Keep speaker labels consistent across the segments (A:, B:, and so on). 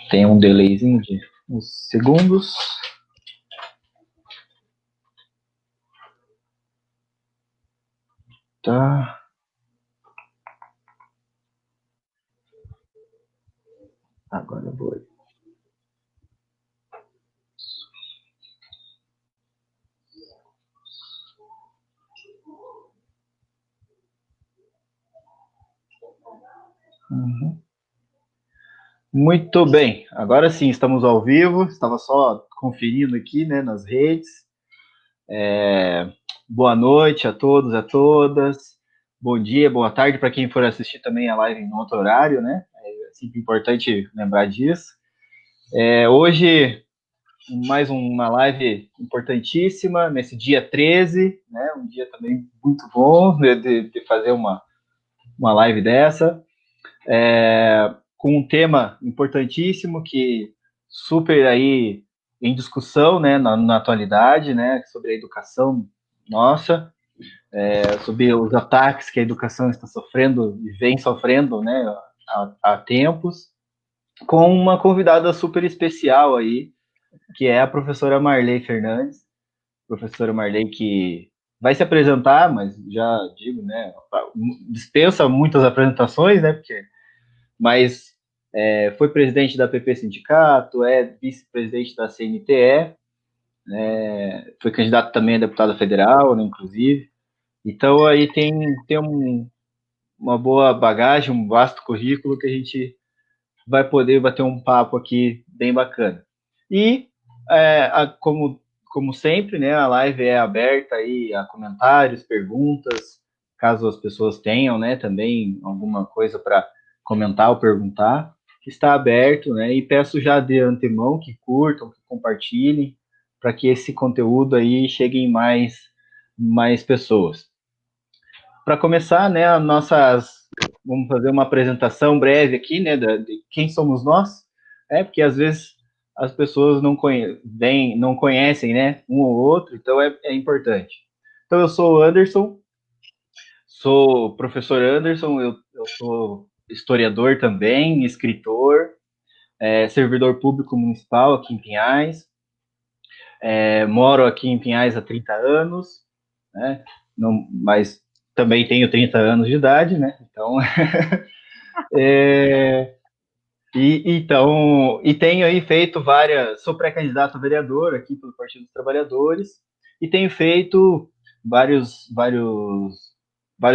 A: Tem um delayzinho de uns segundos. Tá. Agora eu vou. Uhum. Muito bem, agora sim, estamos ao vivo. Estava só conferindo aqui, né, nas redes. Boa noite a todos e a todas. Bom dia, boa tarde para quem for assistir também a live em outro horário, né? É sempre importante lembrar disso. Hoje, mais uma live importantíssima, nesse dia 13, né? Um dia também muito bom de fazer uma live dessa. Com um tema importantíssimo que super aí em discussão, né, na atualidade, né, sobre a educação nossa, sobre os ataques que a educação está sofrendo e vem sofrendo, né, há tempos, com uma convidada super especial aí, que é a professora Marley Fernandes, professora Marley que vai se apresentar, mas já digo, né, dispensa muitas apresentações, né, mas foi presidente da PP Sindicato, é vice-presidente da CNTE, foi candidato também a deputada federal, né, inclusive. Então aí tem uma boa bagagem, um vasto currículo que a gente vai poder bater um papo aqui bem bacana. E como sempre, né, a live é aberta aí a comentários, perguntas, caso as pessoas tenham, né, também alguma coisa para comentar ou perguntar, está aberto, né, e peço já de antemão que curtam, que compartilhem, para que esse conteúdo aí chegue em mais pessoas. Para começar, né, vamos fazer uma apresentação breve aqui, né, de quem somos nós, porque às vezes as pessoas não conhecem, né, um ou outro, então é importante. Então eu sou o Anderson, sou o professor Anderson, eu sou historiador também, escritor, servidor público municipal aqui em Pinhais, moro aqui em Pinhais há 30 anos, né, mas também tenho 30 anos de idade, né? Então, e tenho aí feito sou pré-candidato a vereador aqui pelo Partido dos Trabalhadores e tenho feito vários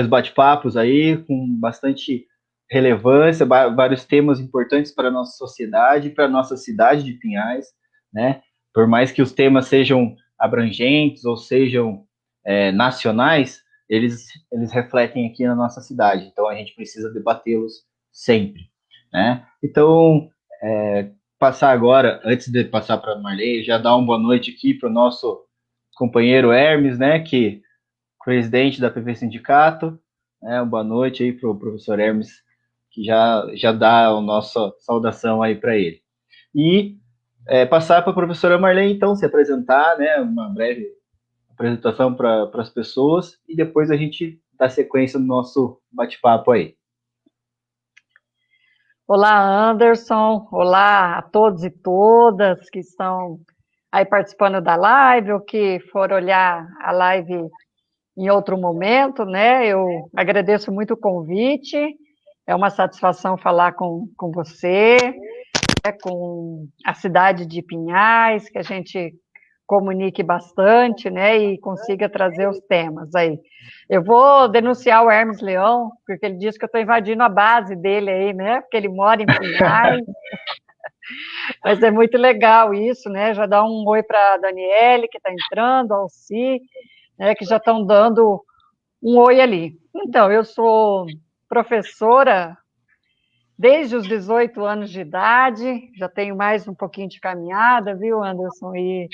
A: bate-papos aí com bastante relevância, vários temas importantes para a nossa sociedade, para a nossa cidade de Pinhais, né? Por mais que os temas sejam abrangentes ou sejam nacionais, eles refletem aqui na nossa cidade, então a gente precisa debatê-los sempre, né? Então, passar agora, antes de passar para a Marley, já dar uma boa noite aqui para o nosso companheiro Hermes, né, que presidente da PP Sindicato, né, uma boa noite aí para o professor Hermes, que já dá a nossa saudação aí para ele. E passar para a professora Marley, então, se apresentar, né, uma breve apresentação para as pessoas, e depois a gente dá sequência no nosso bate-papo aí.
B: Olá, Anderson. Olá a todos e todas que estão aí participando da live ou que for olhar a live em outro momento, né? Eu agradeço muito o convite. É uma satisfação falar com você, com a cidade de Pinhais, que a gente comunique bastante, né, e consiga trazer os temas aí. Eu vou denunciar o Hermes Leão, porque ele disse que eu estou invadindo a base dele aí, né, porque ele mora em Pinhais, mas é muito legal isso, né, já dá um oi para a Daniele, que está entrando, ao Alci, né, que já estão dando um oi ali. Então, eu sou professora desde os 18 anos de idade, já tenho mais um pouquinho de caminhada, viu, Anderson? E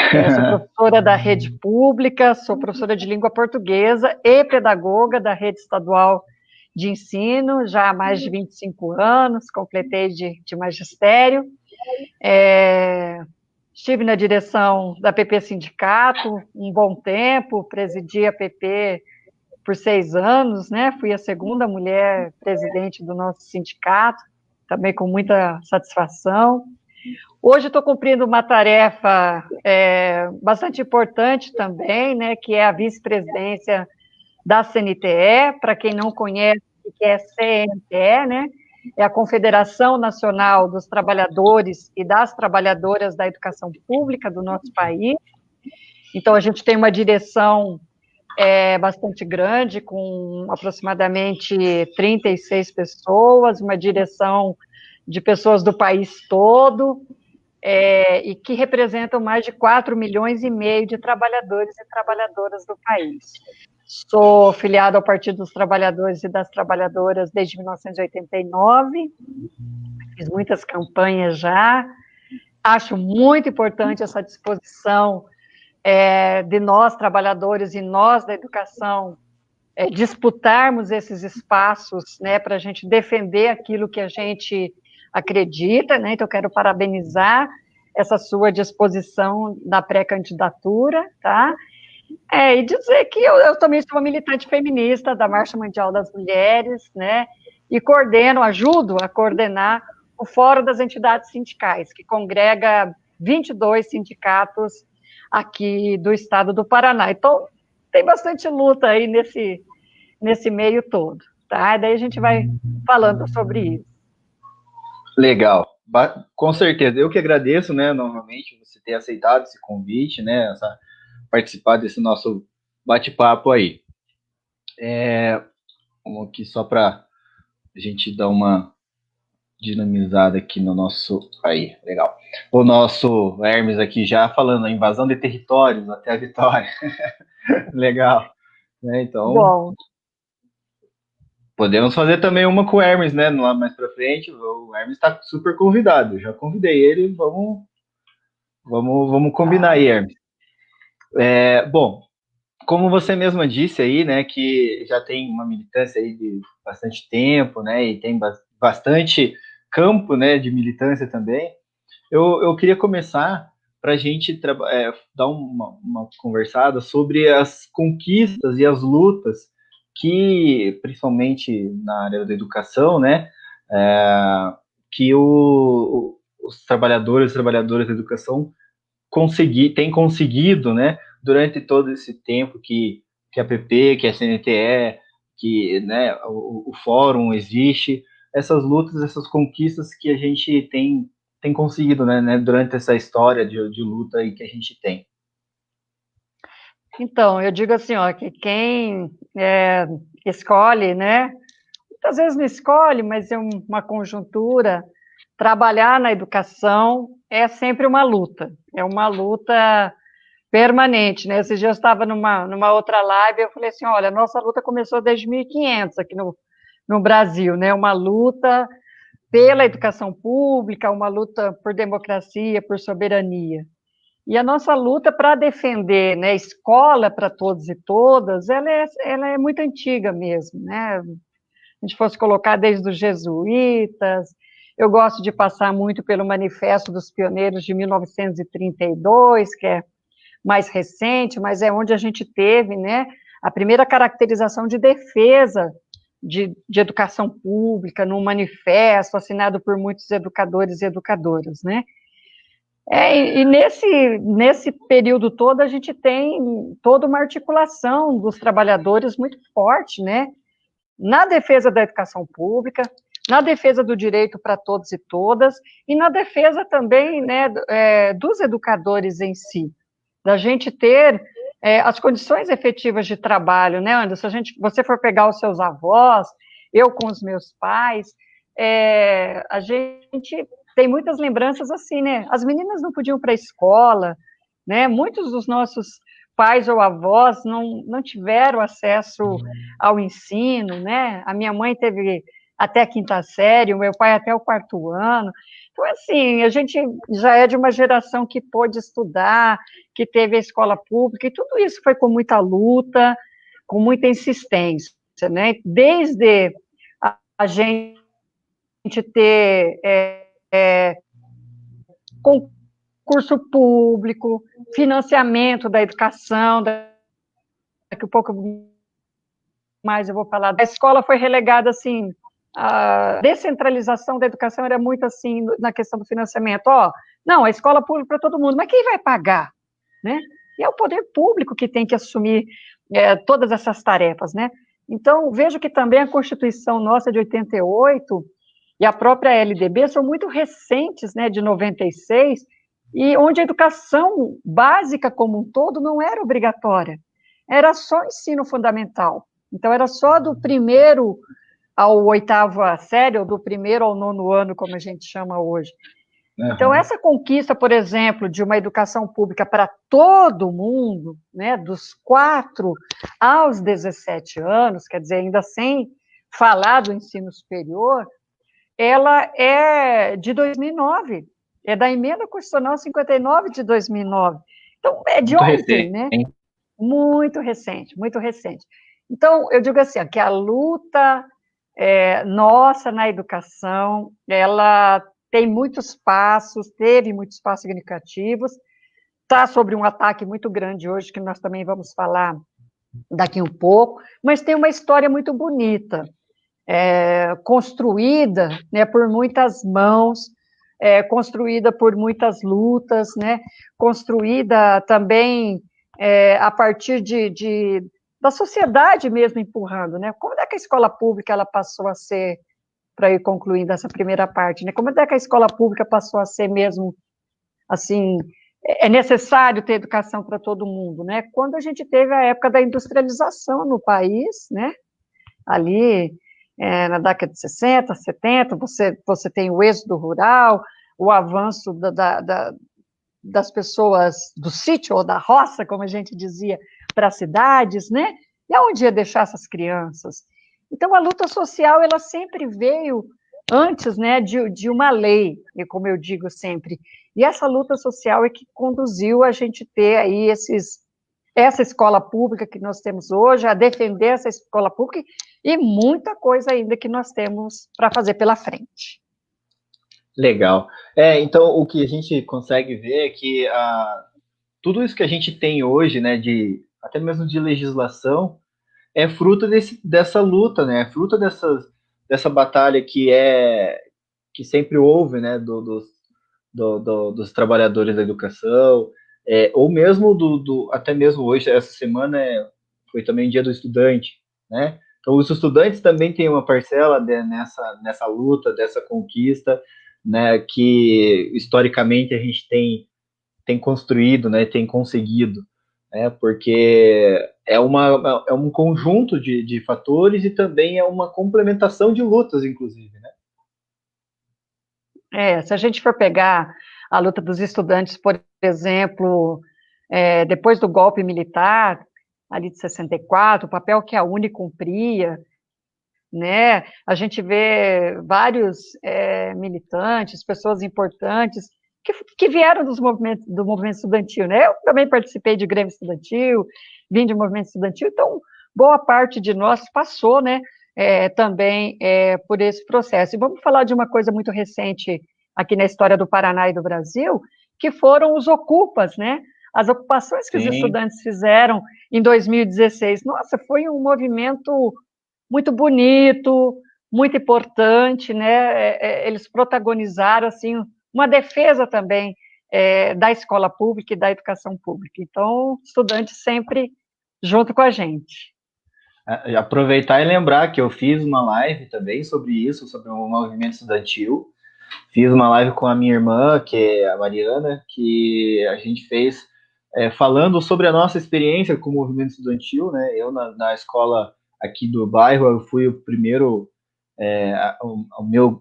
B: sou professora da rede pública, sou professora de língua portuguesa e pedagoga da rede estadual de ensino, já há mais de 25 anos, completei de magistério. Estive na direção da PP Sindicato um bom tempo, presidi a PP por 6 anos, né? Fui a segunda mulher presidente do nosso sindicato. também com muita satisfação. Hoje estou cumprindo uma tarefa bastante importante também, né, que é a vice-presidência da CNTE. Para quem não conhece, o que é CNTE, né, é a Confederação Nacional dos Trabalhadores e das Trabalhadoras da Educação Pública do nosso país. Então, a gente tem uma direção bastante grande, com aproximadamente 36 pessoas, uma direção de pessoas do país todo, e que representam mais de 4,5 milhões de trabalhadores e trabalhadoras do país. Sou filiada ao Partido dos Trabalhadores e das Trabalhadoras desde 1989, fiz muitas campanhas já, acho muito importante essa disposição de nós, trabalhadores, e nós da educação, disputarmos esses espaços, né, para a gente defender aquilo que a gente acredita, né? Então, quero parabenizar essa sua disposição na pré-candidatura, tá? E dizer que eu também sou uma militante feminista da Marcha Mundial das Mulheres, né? E ajudo a coordenar o Fórum das Entidades Sindicais, que congrega 22 sindicatos aqui do estado do Paraná. Então, tem bastante luta aí nesse meio todo, tá? Daí a gente vai falando sobre isso.
A: Legal, com certeza. Eu que agradeço, né, novamente, você ter aceitado esse convite, né, participar desse nosso bate-papo aí. Vamos aqui só para a gente dar uma dinamizada aqui no nosso... Aí, legal. O nosso Hermes aqui já falando a invasão de territórios até a vitória. Legal. Então... Bom. Podemos fazer também uma com o Hermes, né? Lá mais para frente. O Hermes está super convidado. Já convidei ele. Vamos combinar aí, Hermes. Bom, como você mesma disse aí, né? Que já tem uma militância aí de bastante tempo, né? E tem bastante campo, né? De militância também. Eu queria começar para a gente dar uma conversada sobre as conquistas e as lutas que, principalmente na área da educação, né, que os trabalhadores e trabalhadoras da educação têm conseguido, né, durante todo esse tempo que a PP, que a CNTE, que, né, o fórum existe, essas lutas, essas conquistas que a gente tem conseguido, né, durante essa história de luta aí que a gente tem.
B: Então, eu digo assim, ó, que quem escolhe, né, muitas vezes não escolhe, mas é uma conjuntura, trabalhar na educação é sempre uma luta permanente, né? Esses dias eu estava numa outra live, eu falei assim, olha, nossa luta começou desde 1500 aqui no Brasil, né? Uma luta pela educação pública, uma luta por democracia, por soberania. E a nossa luta para defender, né, escola para todos e todas, ela é muito antiga mesmo, né? A gente fosse colocar desde os jesuítas, eu gosto de passar muito pelo Manifesto dos Pioneiros de 1932, que é mais recente, mas é onde a gente teve, né, a primeira caracterização de defesa de educação pública, num manifesto assinado por muitos educadores e educadoras, né? E nesse período todo, a gente tem toda uma articulação dos trabalhadores muito forte, né? Na defesa da educação pública, na defesa do direito para todos e todas, e na defesa também, né, dos educadores em si, da gente ter as condições efetivas de trabalho, né, Anderson? Você for pegar os seus avós, eu com os meus pais, a gente tem muitas lembranças assim, né? As meninas não podiam ir para a escola, né? Muitos dos nossos pais ou avós não tiveram acesso ao ensino, né? A minha mãe teve até a 5ª série, o meu pai até o 4º ano. Então, assim, a gente já é de uma geração que pôde estudar, que teve a escola pública, e tudo isso foi com muita luta, com muita insistência, né? Desde a gente ter concurso público, financiamento da educação, daqui a pouco mais eu vou falar. A escola foi relegada, assim, a descentralização da educação era muito assim na questão do financiamento. Ó, não, a escola pública para todo mundo, mas quem vai pagar, né? E é o poder público que tem que assumir todas essas tarefas, né? Então, vejo que também a Constituição nossa de 88 e a própria LDB são muito recentes, né, de 96, e onde a educação básica como um todo não era obrigatória, era só ensino fundamental. Então, era só do primeiro ao oitava série, ou do primeiro ao nono ano, como a gente chama hoje. Então, essa conquista, por exemplo, de uma educação pública para todo mundo, né, dos 4 aos 17 anos, quer dizer, ainda sem falar do ensino superior, ela é de 2009, é da Emenda Constitucional 59 de 2009. Então, é de
A: Muito
B: ontem,
A: recente,
B: né?
A: hein?
B: Muito recente, muito recente. Então, eu digo assim, que a luta nossa na educação, ela tem muitos passos, teve muitos passos significativos, está sobre um ataque muito grande hoje, que nós também vamos falar daqui um pouco, mas tem uma história muito bonita, construída, né, por muitas mãos, construída por muitas lutas, né, construída também a partir da sociedade mesmo empurrando, né? Como é que a escola pública ela passou a ser, para ir concluindo essa primeira parte, né? Como é que a escola pública passou a ser mesmo, assim, é necessário ter educação para todo mundo, né? Quando a gente teve a época da industrialização no país, né? Ali, na década de 60, 70, você tem o êxodo rural, o avanço das pessoas do sítio ou da roça, como a gente dizia, para as cidades, né? E aonde ia deixar essas crianças? Então, a luta social, ela sempre veio antes, né, de uma lei, e como eu digo sempre. E essa luta social é que conduziu a gente ter aí essa escola pública que nós temos hoje, a defender essa escola pública e muita coisa ainda que nós temos para fazer pela frente.
A: Legal. Então, o que a gente consegue ver é que tudo isso que a gente tem hoje, né, até mesmo de legislação, é fruto dessa luta, né, é fruto dessa batalha que sempre houve, né, dos trabalhadores da educação, ou mesmo até mesmo hoje, essa semana foi também Dia do Estudante, né? Então, os estudantes também têm uma parcela nessa luta, dessa conquista, né, que historicamente a gente tem construído, né, tem conseguido, né, porque é um conjunto de fatores e também é uma complementação de lutas, inclusive, né?
B: Se a gente for pegar a luta dos estudantes, por exemplo, depois do golpe militar, ali de 64, o papel que a UNE cumpria, né? A gente vê vários militantes, pessoas importantes que vieram do movimento estudantil, né? Eu também participei de grêmio estudantil, vim de movimento estudantil, então boa parte de nós passou, né? Também por esse processo. E vamos falar de uma coisa muito recente aqui na história do Paraná e do Brasil, que foram os ocupas, né? As ocupações que os
A: Sim.
B: estudantes fizeram em 2016. Nossa, foi um movimento muito bonito, muito importante, né? Eles protagonizaram assim uma defesa também da escola pública e da educação pública. Então, estudantes sempre junto com a gente.
A: Aproveitar e lembrar que eu fiz uma live também sobre isso, sobre o movimento estudantil. Fiz uma live com a minha irmã, que é a Mariana, que a gente fez falando sobre a nossa experiência com o movimento estudantil, né? Eu na escola aqui do bairro, eu fui o primeiro,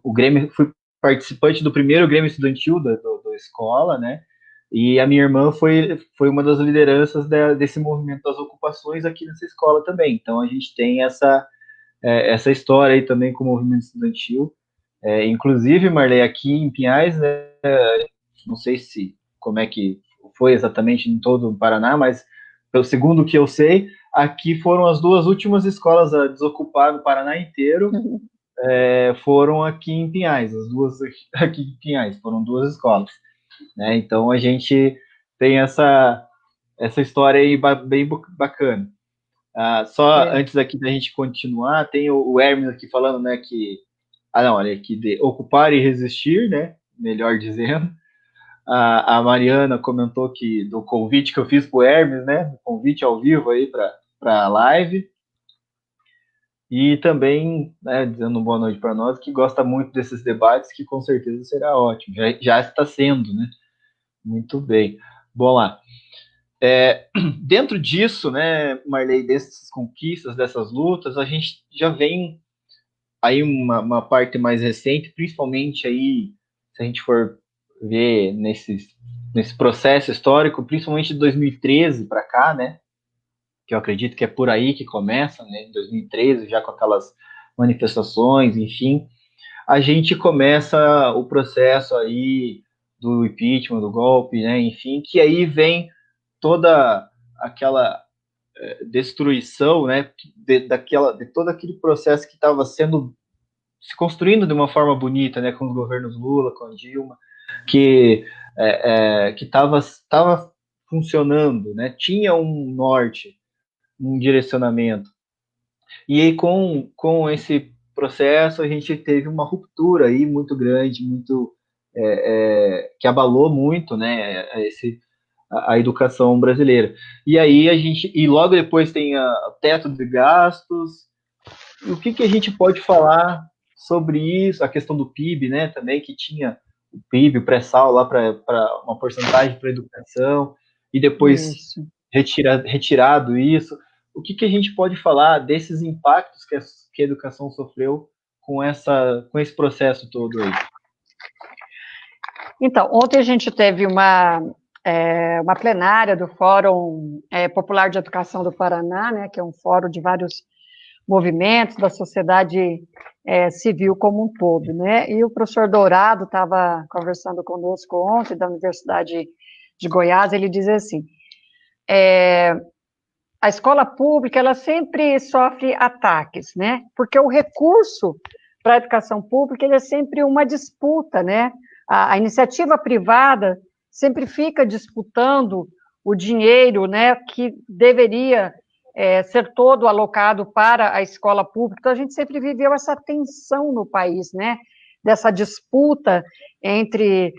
A: o Grêmio, fui participante do primeiro Grêmio estudantil da escola, né? E a minha irmã foi uma das lideranças desse movimento das ocupações aqui nessa escola também. Então a gente tem essa história aí também com o movimento estudantil. Inclusive, Marley, aqui em Pinhais, né, não sei se como é que foi exatamente em todo o Paraná, mas pelo segundo o que eu sei, aqui foram as duas últimas escolas a desocupar no Paraná inteiro, foram aqui em Pinhais, as duas aqui em Pinhais, foram duas escolas, né? Então a gente tem essa história aí bem bacana. Só antes aqui da gente continuar, tem o Hermes aqui falando, né, que não, olha aqui, de ocupar e resistir, né? Melhor dizendo. A Mariana comentou que do convite que eu fiz para o Hermes, né? O convite ao vivo aí para a live. E também, né, dizendo boa noite para nós, que gosta muito desses debates, que com certeza será ótimo. Já está sendo, né? Muito bem. Bom lá. Dentro disso, né, Marley, dessas conquistas, dessas lutas, a gente já vem aí uma parte mais recente, principalmente aí, se a gente for ver nesse processo histórico, principalmente de 2013 para cá, né, que eu acredito que é por aí que começa, né, em 2013, já com aquelas manifestações, enfim, a gente começa o processo aí do impeachment, do golpe, né, enfim, que aí vem toda aquela destruição, né, de todo aquele processo que estava sendo se construindo de uma forma bonita, né, com os governos Lula, com a Dilma, que estava funcionando, né, tinha um norte, um direcionamento. E aí, com esse processo, a gente teve uma ruptura aí muito grande, muito que abalou muito, né, a educação brasileira. E aí e logo depois tem o teto de gastos. O que a gente pode falar sobre isso? A questão do PIB, né, também, que tinha o PIB, o pré-sal lá para uma porcentagem para educação, e depois
B: Isso.
A: retirado isso. O que a gente pode falar desses impactos que a educação sofreu com esse processo todo aí?
B: Então, ontem a gente teve uma plenária do Fórum Popular de Educação do Paraná, né, que é um fórum de vários movimentos da sociedade civil como um todo, né, e o professor Dourado estava conversando conosco ontem, da Universidade de Goiás. Ele diz assim, a escola pública, ela sempre sofre ataques, né, porque o recurso para a educação pública, ele é sempre uma disputa, né, a iniciativa privada sempre fica disputando o dinheiro, né, que deveria ser todo alocado para a escola pública. Então, a gente sempre viveu essa tensão no país, né, dessa disputa entre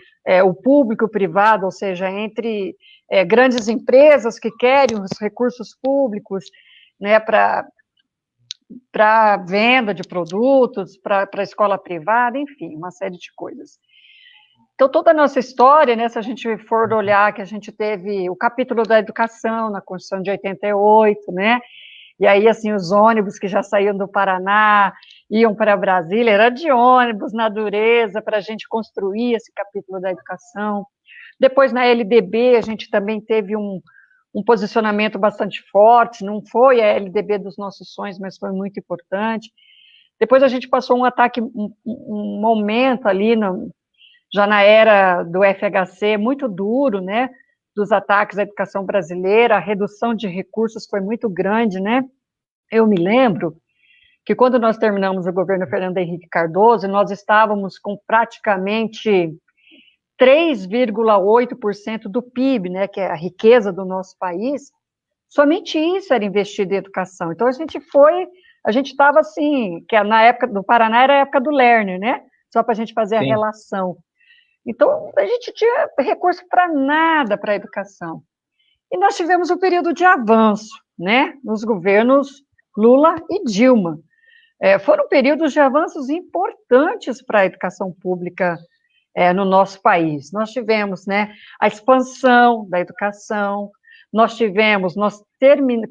B: o público e o privado, ou seja, entre grandes empresas que querem os recursos públicos, né, para venda de produtos, para a escola privada, enfim, uma série de coisas. Então, toda a nossa história, né, se a gente for olhar que a gente teve o capítulo da educação na Constituição de 88, né, e aí, assim, os ônibus que já saíam do Paraná, iam para Brasília, era de ônibus na dureza, para a gente construir esse capítulo da educação. Depois, na LDB, a gente também teve um posicionamento bastante forte, não foi a LDB dos nossos sonhos, mas foi muito importante. Depois a gente passou um ataque, um momento ali, já na era do FHC, muito duro, né, dos ataques à educação brasileira, a redução de recursos foi muito grande, né. Eu me lembro que quando nós terminamos o governo Fernando Henrique Cardoso, nós estávamos com praticamente 3,8% do PIB, né, que é a riqueza do nosso país, somente isso era investido em educação. Então, a gente estava assim, que na época do Paraná era a época do Lerner, né, só para a gente fazer a
A: Sim.
B: relação. Então, a gente tinha recurso para nada para a educação. E nós tivemos um período de avanço, né, nos governos Lula e Dilma. Foram períodos de avanços importantes para a educação pública no nosso país. Nós tivemos, né, a expansão da educação,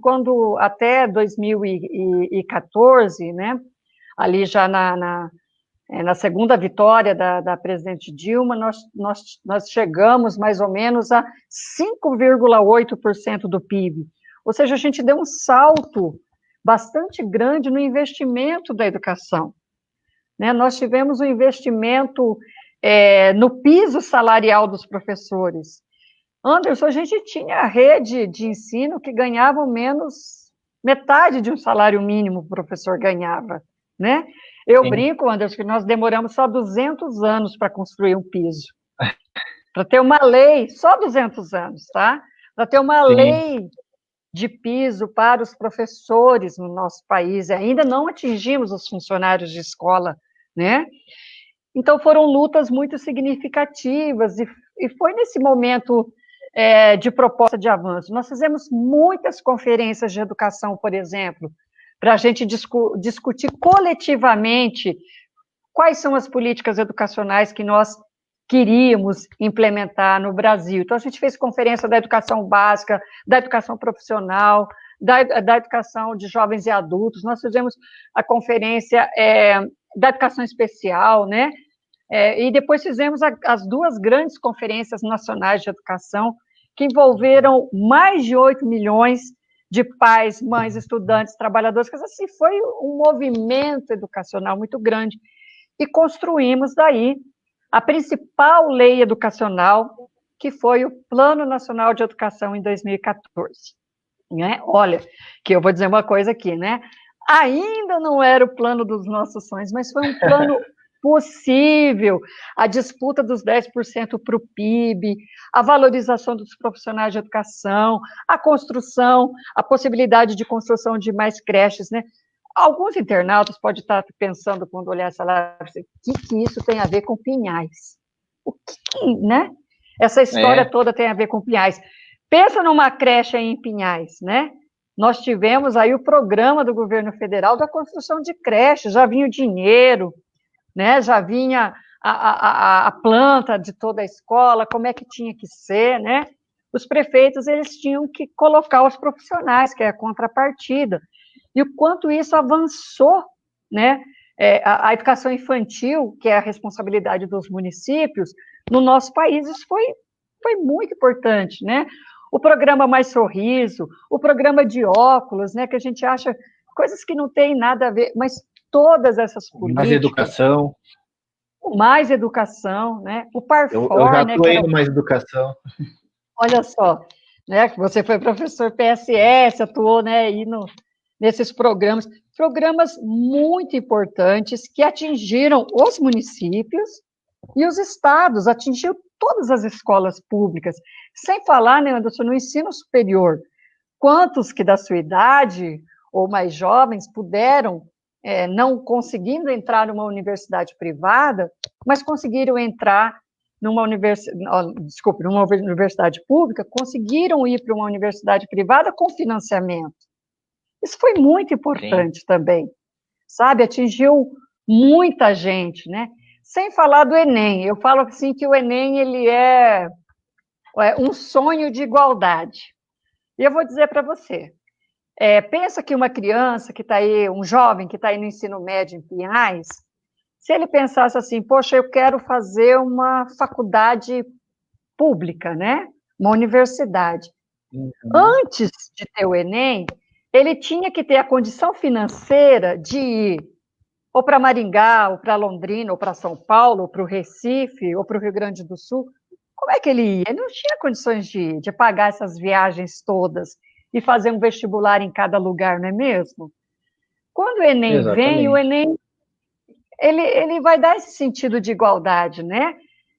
B: quando até 2014, né, ali já na segunda vitória da presidente Dilma, nós chegamos mais ou menos a 5,8% do PIB. Ou seja, a gente deu um salto bastante grande no investimento da educação, né? Nós tivemos um investimento no piso salarial dos professores. Anderson, a gente tinha a rede de ensino que ganhava menos metade de um salário mínimo o professor ganhava, né? Eu brinco, Anderson, que nós demoramos só 200 anos para construir um piso. Para ter uma lei, só 200 anos, tá? Para ter uma lei de piso para os professores no nosso país. Ainda não atingimos os funcionários de escola né? Então, foram lutas muito significativas, e foi nesse momento de proposta de avanço. Nós fizemos muitas conferências de educação, por exemplo, para a gente discutir coletivamente quais são as políticas educacionais que nós queríamos implementar no Brasil. Então, a gente fez conferência da educação básica, da educação profissional, da educação de jovens e adultos, nós fizemos a conferência da educação especial, né? E depois fizemos as duas grandes conferências nacionais de educação, que envolveram mais de 8 milhões de pais, mães, estudantes, trabalhadores, que assim, foi um movimento educacional muito grande. E construímos daí a principal lei educacional, que foi o Plano Nacional de Educação em 2014. Né? Olha, que eu vou dizer uma coisa aqui, né? Ainda não era o plano dos nossos sonhos, mas foi um plano possível. A disputa dos 10% para o PIB, a valorização dos profissionais de educação, a construção, a possibilidade de construção de mais creches, né? Alguns internautas podem estar pensando, quando olhar essa live, o que isso tem a ver com Pinhais? O que, né? Essa história toda tem a ver com Pinhais. Pensa numa creche aí em Pinhais, né? Nós tivemos aí o programa do governo federal da construção de creches, já vinha o dinheiro, né? Já vinha a planta de toda a escola, como é que tinha que ser, né? Os prefeitos, eles tinham que colocar os profissionais, que é a contrapartida. E o quanto isso avançou, né? A educação infantil, que é a responsabilidade dos municípios, no nosso país, isso foi muito importante, né? O programa Mais Sorriso, o programa de óculos, né? Que a gente acha coisas que não têm nada a ver, mas todas essas políticas... Mais educação, né? O Parfor,
A: eu já atuei
B: no
A: Mais Educação.
B: Olha só, né? Você foi professor PSS, atuou, né? Aí nesses programas muito importantes que atingiram os municípios e os estados, atingiu todas as escolas públicas, sem falar, né, Anderson, no ensino superior. Quantos que da sua idade ou mais jovens puderam, não conseguindo entrar numa universidade privada, mas conseguiram entrar numa universidade pública, conseguiram ir para uma universidade privada com financiamento. Isso foi muito importante também, sabe? Atingiu muita gente, né? Sem falar do Enem. Eu falo assim que o Enem ele é um sonho de igualdade. E eu vou dizer para você, pensa que uma criança que está aí, um jovem que está aí no ensino médio em Pinhais, se ele pensasse assim, poxa, eu quero fazer uma faculdade pública, né? Uma universidade. Antes de ter o Enem, ele tinha que ter a condição financeira de ir ou para Maringá, ou para Londrina, ou para São Paulo, ou para o Recife, ou para o Rio Grande do Sul. Como é que ele ia? Ele não tinha condições de pagar essas viagens todas e fazer um vestibular em cada lugar, não é mesmo? Quando o Enem vem, o Enem ele vai dar esse sentido de igualdade, né?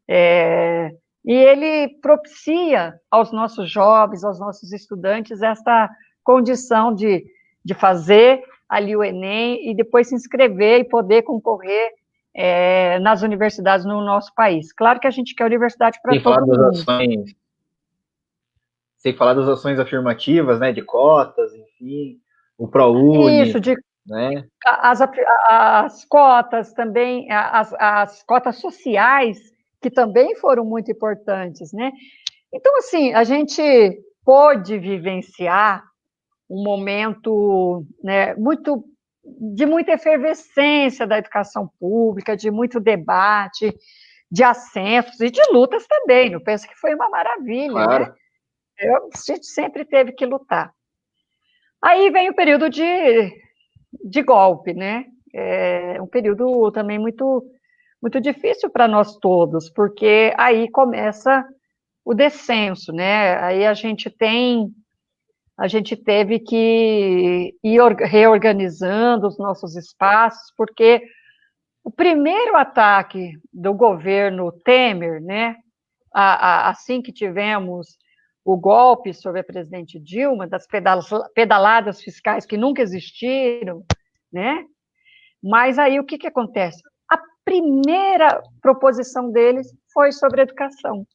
B: E ele propicia aos nossos jovens, aos nossos estudantes, essa condição de fazer ali o Enem e depois se inscrever e poder concorrer nas universidades no nosso país. Claro que a gente quer universidade para todo mundo.
A: Sem falar das ações afirmativas, né, de cotas, enfim, o ProUni.
B: Isso,
A: né?
B: As cotas também, as cotas sociais, que também foram muito importantes, né? Então, assim, a gente pôde vivenciar um momento, né, de muita efervescência da educação pública, de muito debate, de ascensos e de lutas também. Não penso que foi uma maravilha,
A: claro,
B: né? A gente sempre teve que lutar. Aí vem o período de golpe, né? Um período também muito, muito difícil para nós todos, porque aí começa o descenso, né? Aí a gente teve que ir reorganizando os nossos espaços, porque o primeiro ataque do governo Temer, né? Assim que tivemos o golpe sobre a presidente Dilma, das pedaladas fiscais que nunca existiram, né? Mas aí o que acontece? A primeira proposição deles foi sobre educação.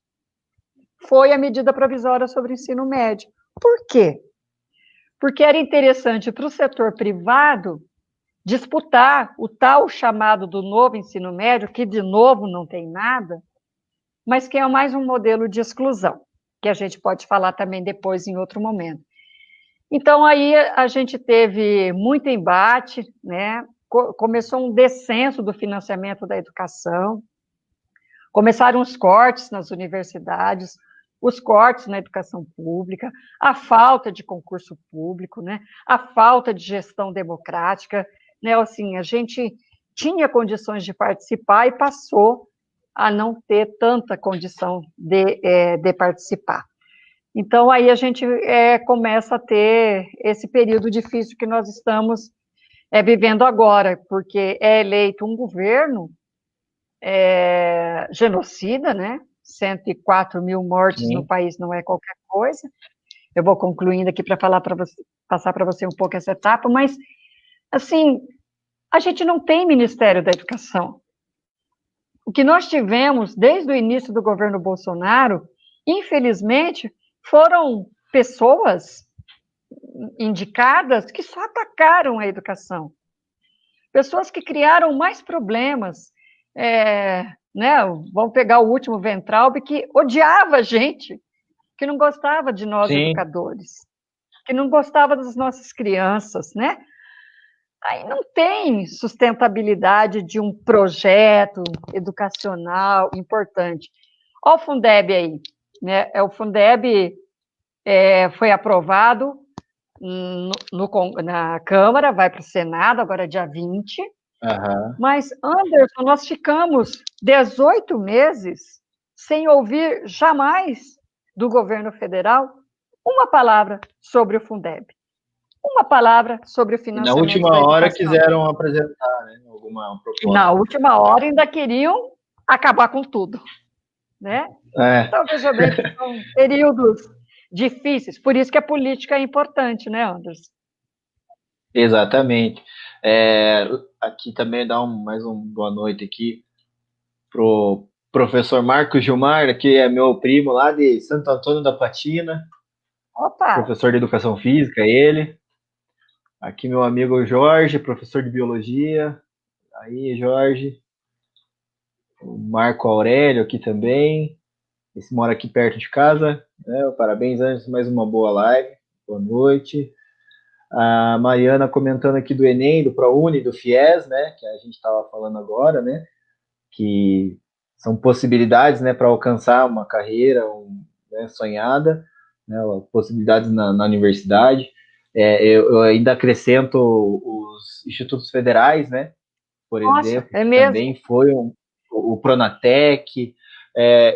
B: Foi a medida provisória sobre o ensino médio. Por quê? Porque era interessante para o setor privado disputar o tal chamado do novo ensino médio, que de novo não tem nada, mas que é mais um modelo de exclusão, que a gente pode falar também depois em outro momento. Então, aí a gente teve muito embate, né? Começou um descenso do financiamento da educação, começaram os cortes nas universidades, os cortes na educação pública, a falta de concurso público, né? A falta de gestão democrática, né? Assim, a gente tinha condições de participar e passou a não ter tanta condição de participar. Então, aí a gente começa a ter esse período difícil que nós estamos vivendo agora, porque é eleito um governo genocida, né? 104 mil mortes no país não é qualquer coisa. Eu vou concluindo aqui para passar para você um pouco essa etapa, mas, assim, a gente não tem Ministério da Educação. O que nós tivemos desde o início do governo Bolsonaro, infelizmente, foram pessoas indicadas que só atacaram a educação. Pessoas que criaram mais problemas. Né? Vamos pegar o último Weintraub, que odiava a gente, que não gostava de nós, sim, educadores, que não gostava das nossas crianças, né? Aí não tem sustentabilidade de um projeto educacional importante. Olha o Fundeb aí, né? O Fundeb foi aprovado na Câmara, vai para o Senado, agora dia 20. Mas, Anderson, nós ficamos 18 meses sem ouvir jamais do governo federal uma palavra sobre o Fundeb. Uma palavra sobre o financiamento.
A: Na última hora quiseram apresentar, né, alguma proposta.
B: Na última hora ainda queriam acabar com tudo, né? Então, veja bem que são períodos difíceis, por isso que a política é importante, né, Anderson?
A: Exatamente. Aqui também dá mais um boa noite aqui pro professor Marcos Gilmar, que é meu primo lá de Santo Antônio da Platina.
B: Opa!
A: Professor de Educação Física, ele. Aqui meu amigo Jorge, professor de Biologia. Aí, Jorge. O Marco Aurélio aqui também. Esse mora aqui perto de casa. Parabéns, antes, mais uma boa live. Boa noite. A Mariana comentando aqui do Enem, do ProUni, do FIES, né, que a gente estava falando agora, né, que são possibilidades, né, para alcançar uma carreira sonhada, né, possibilidades na universidade. Eu ainda acrescento os institutos federais, né, por exemplo, também foi o Pronatec,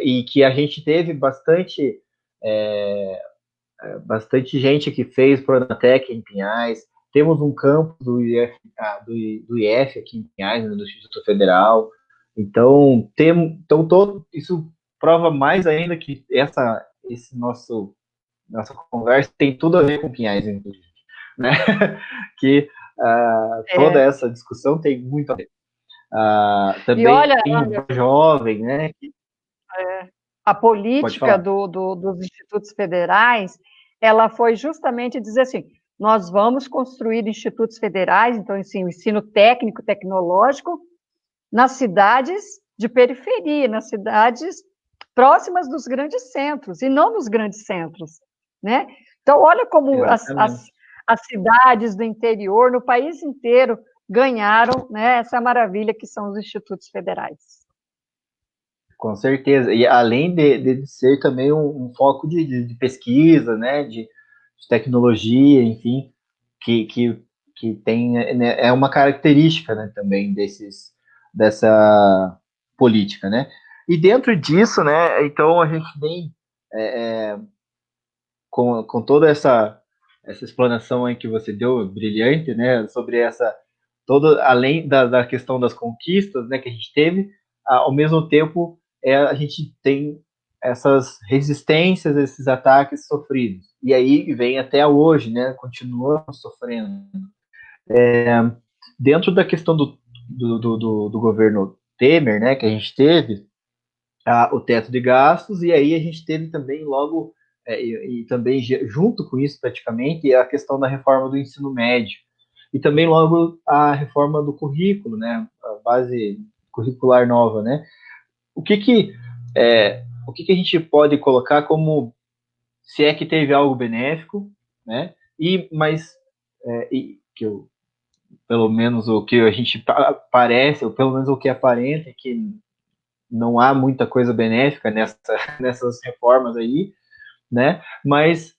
A: e que a gente teve bastante gente que fez Pronatec em Pinhais. Temos um campo do IF aqui em Pinhais, né, do Instituto Federal. Então, isso prova mais ainda que nossa conversa tem tudo a ver com Pinhais, inclusive, né? Que toda essa discussão tem muito a ver. Também, olha, jovem, né?
B: A política dos institutos federais, ela foi justamente dizer assim, nós vamos construir institutos federais, então, assim, o ensino técnico, tecnológico, nas cidades de periferia, nas cidades próximas dos grandes centros, e não nos grandes centros, né? Então, olha como as cidades do interior, no país inteiro, ganharam, né, essa maravilha que são os institutos federais.
A: Com certeza, e além de ser também um foco de pesquisa, né, de tecnologia, enfim, que tem, né, é uma característica, né, também dessa política, né, e dentro disso, né, então a gente tem, com toda essa explanação aí que você deu, brilhante, né, sobre além da questão das conquistas, né, que a gente teve, ao mesmo tempo, a gente tem essas resistências, esses ataques sofridos. E aí vem até hoje, né? Continuamos sofrendo. Dentro da questão do governo Temer, né, que a gente teve, o teto de gastos, e aí a gente teve também logo, e também junto com isso praticamente, a questão da reforma do ensino médio, e também logo a reforma do currículo, né, a base curricular nova, né. O que que, o que a gente pode colocar como, se é que teve algo benéfico, né, mas, que eu, pelo menos o que a gente parece, ou pelo menos o que aparenta, é que não há muita coisa benéfica nessas reformas aí, né? Mas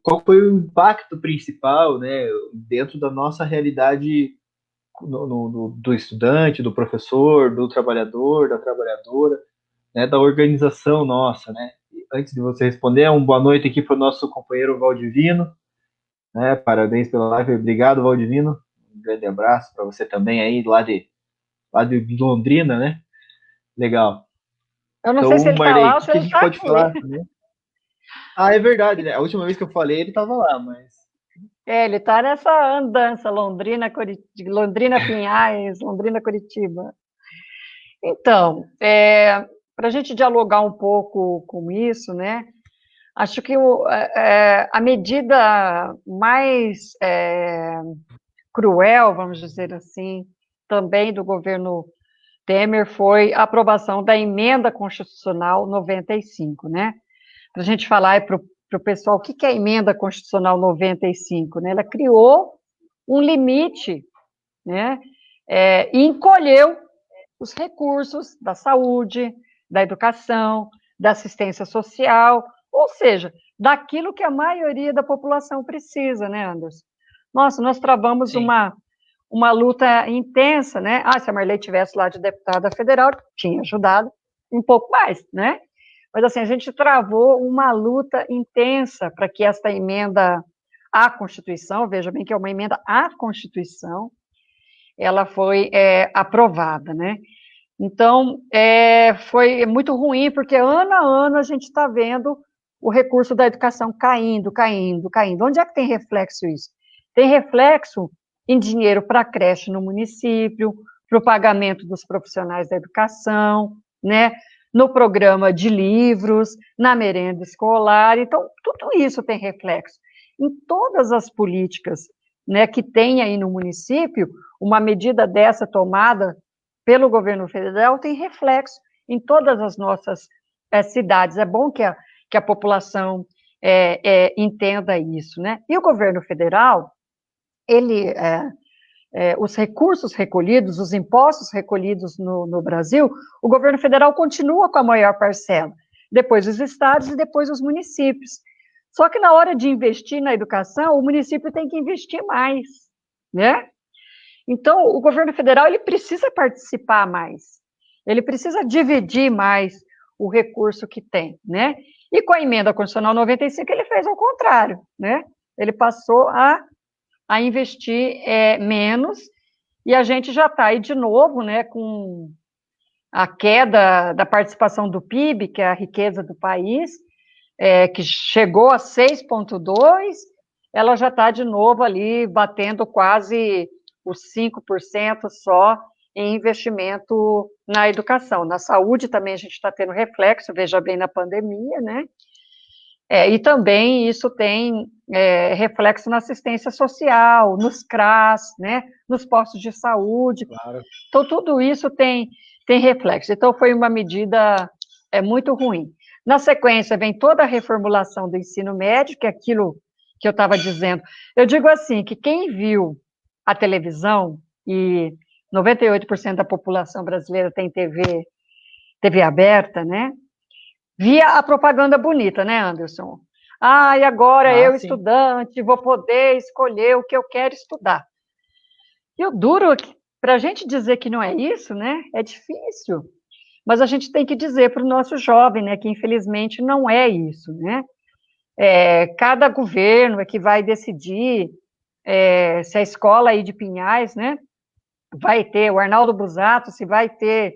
A: qual foi o impacto principal, né, dentro da nossa realidade do estudante, do professor, do trabalhador, da trabalhadora, né, da organização nossa, né? Antes de você responder, uma boa noite aqui para o nosso companheiro Valdivino, né? Parabéns pela live, obrigado, Valdivino. Um grande abraço para você também aí, lá de Londrina, né? Legal.
B: Eu não sei se
A: Então,
B: ele está
A: Marley,
B: lá
A: o
B: ou
A: que
B: se
A: que a
B: ele
A: gente
B: está
A: pode
B: aqui.
A: falar também? Ah, é verdade, né? A última vez que eu falei, ele estava lá, mas.
B: Ele está nessa andança, Londrina, Londrina Pinhais, Londrina, Curitiba. Então, para a gente dialogar um pouco com isso, né? Acho que a medida mais cruel, vamos dizer assim, também do governo Temer foi a aprovação da emenda constitucional 95, né? Para a gente falar para o pessoal o que é a emenda constitucional 95, né? Ela criou um limite, né? E encolheu os recursos da saúde, da educação, da assistência social, ou seja, daquilo que a maioria da população precisa, né, Anderson? Nossa, nós travamos
A: Sim.
B: uma luta intensa, né? Ah, se a Marley tivesse lá de deputada federal, tinha ajudado um pouco mais, né? Mas assim, a gente travou uma luta intensa para que esta emenda à Constituição, veja bem que é uma emenda à Constituição, ela foi aprovada, né? Então, foi muito ruim, porque ano a ano a gente está vendo o recurso da educação caindo, caindo, caindo. Onde é que tem reflexo isso? Tem reflexo em dinheiro para creche no município, para o pagamento dos profissionais da educação, né? No programa de livros, na merenda escolar. Então, tudo isso tem reflexo. Em todas as políticas, né, que tem aí no município, uma medida dessa tomada pelo governo federal tem reflexo em todas as nossas cidades. É bom que a população entenda isso, né? E o governo federal, ele, os recursos recolhidos, os impostos recolhidos no Brasil, o governo federal continua com a maior parcela, depois os estados e depois os municípios. Só que na hora de investir na educação, o município tem que investir mais, né? Então, o governo federal ele precisa participar mais, ele precisa dividir mais o recurso que tem, né? E com a emenda constitucional 95, ele fez ao contrário, né? Ele passou a investir menos, e a gente já está aí de novo, né, com a queda da participação do PIB, que é a riqueza do país, que chegou a 6,2%, ela já está de novo ali batendo quase os 5% só em investimento na educação. Na saúde também a gente está tendo reflexo, veja bem, na pandemia, né? E também isso tem reflexo na assistência social, nos CRAS, né? Nos postos de saúde.
A: Claro.
B: Então, tudo isso tem reflexo. Então, foi uma medida muito ruim. Na sequência, vem toda a reformulação do ensino médio, que é aquilo que eu estava dizendo. Eu digo assim, que quem viu a televisão, e 98% da população brasileira tem TV aberta, né? Via a propaganda bonita, né, Anderson? Ah, e agora
A: Ah,
B: eu,
A: sim.
B: estudante, vou poder escolher o que eu quero estudar. E o duro, para a gente dizer que não é isso, né? É difícil. Mas a gente tem que dizer para o nosso jovem, né, que infelizmente não é isso, né? Cada governo é que vai decidir se a escola aí de Pinhais, né, vai ter o Arnaldo Busato, se vai ter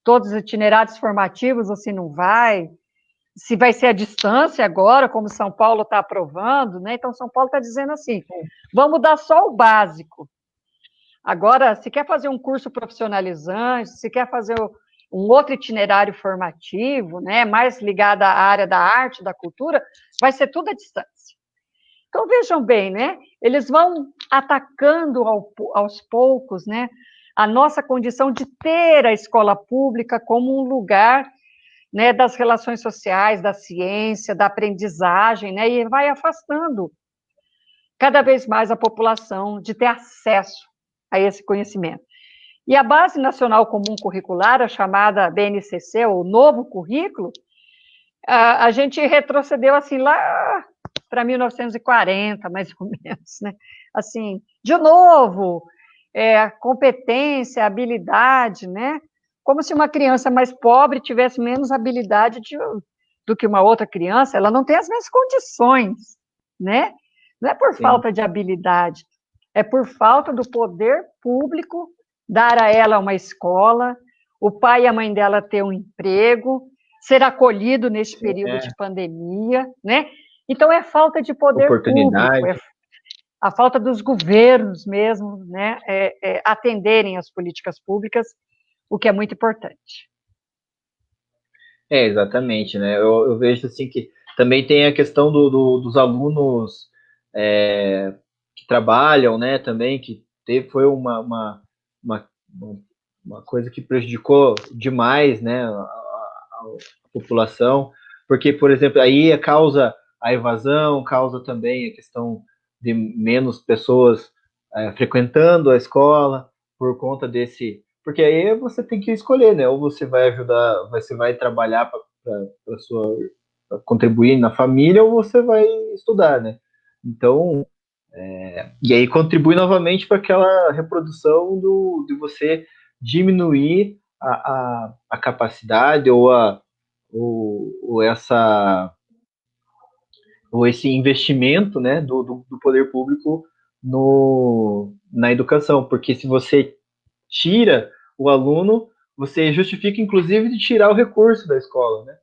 B: todos os itinerários formativos ou se não vai, se vai ser à distância agora, como São Paulo está aprovando, né? Então São Paulo está dizendo assim, vamos dar só o básico. Agora, se quer fazer um curso profissionalizante, se quer fazer um outro itinerário formativo, né, mais ligado à área da arte, da cultura, vai ser tudo à distância. Então, vejam bem, né, eles vão atacando aos poucos, né, a nossa condição de ter a escola pública como um lugar, né, das relações sociais, da ciência, da aprendizagem, né, e vai afastando cada vez mais a população de ter acesso a esse conhecimento. E a Base Nacional Comum Curricular, a chamada BNCC, o novo currículo, a gente retrocedeu assim lá para 1940, mais ou menos, né? Assim, de novo, a competência, a habilidade, né? Como se uma criança mais pobre tivesse menos habilidade do que uma outra criança, ela não tem as mesmas condições, né? Não é por falta de habilidade, é por falta do poder público dar a ela uma escola, o pai e a mãe dela ter um emprego, ser acolhido neste período de pandemia, né? Então, é falta de poder público, é a falta dos governos mesmo, né, atenderem as políticas públicas, o que é muito importante.
A: Exatamente, né? Eu vejo assim que também tem a questão dos alunos que trabalham, né? Também que foi uma coisa que prejudicou demais, né? A população, porque, por exemplo, aí causa a evasão, causa também a questão de menos pessoas frequentando a escola por conta desse. Porque aí você tem que escolher, né? Ou você vai ajudar, você vai trabalhar para sua pra contribuir na família, ou você vai estudar, né? Então, e aí contribui novamente para aquela reprodução de você diminuir a capacidade ou esse investimento, né, do poder público na educação, porque se você tira o aluno, você justifica inclusive de tirar o recurso da escola, né?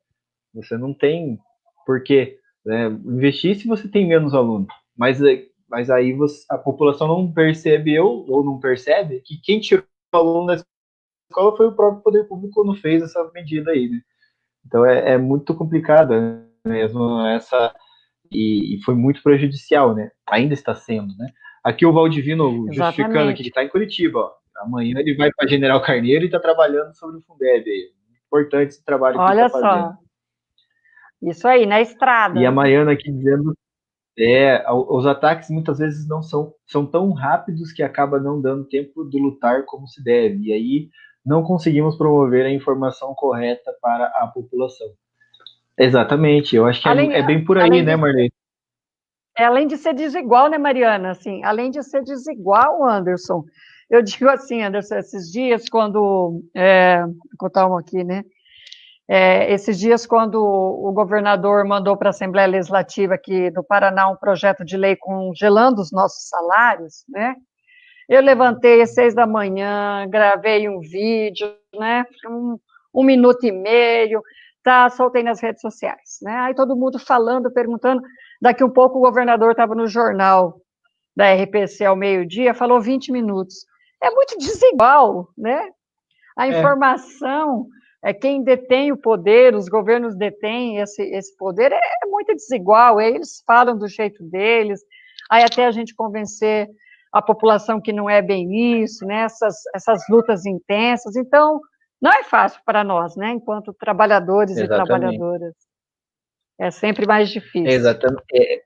A: Você não tem por que, né, investir se você tem menos alunos, mas aí a população não percebeu ou não percebe que quem tirou o aluno da escola foi o próprio poder público quando fez essa medida aí, né? Então é muito complicado mesmo essa e foi muito prejudicial, né? Ainda está sendo, né? Aqui o Valdivino justificando que ele está em Curitiba, ó. Amanhã ele vai para General Carneiro e está trabalhando sobre o Fundeb aí. Importante esse trabalho que ele está fazendo.
B: Isso aí, na estrada.
A: E a Maiana aqui dizendo os ataques muitas vezes não são tão rápidos que acaba não dando tempo de lutar como se deve. E aí não conseguimos promover a informação correta para a população. Exatamente, eu acho que é bem por aí, né, Marley?
B: Além de ser desigual, né, Mariana? Assim, além de ser desigual, Anderson, eu digo assim, Anderson, esses dias, quando. Vou contar um aqui, né? Esses dias, quando o governador mandou para a Assembleia Legislativa aqui do Paraná um projeto de lei congelando os nossos salários, né? Eu levantei às 6 da manhã, gravei um vídeo, né? Um minuto e meio, soltei nas redes sociais, né? Aí todo mundo falando, perguntando. Daqui um pouco o governador estava no jornal da RPC ao meio-dia, falou 20 minutos. É muito desigual, né? A informação, quem detém o poder, os governos detêm esse poder, é muito desigual. Eles falam do jeito deles, aí até a gente convencer a população que não é bem isso, né? Essas lutas intensas. Então, não é fácil para nós, né? Enquanto trabalhadores e trabalhadoras. É sempre mais difícil.
A: Exatamente.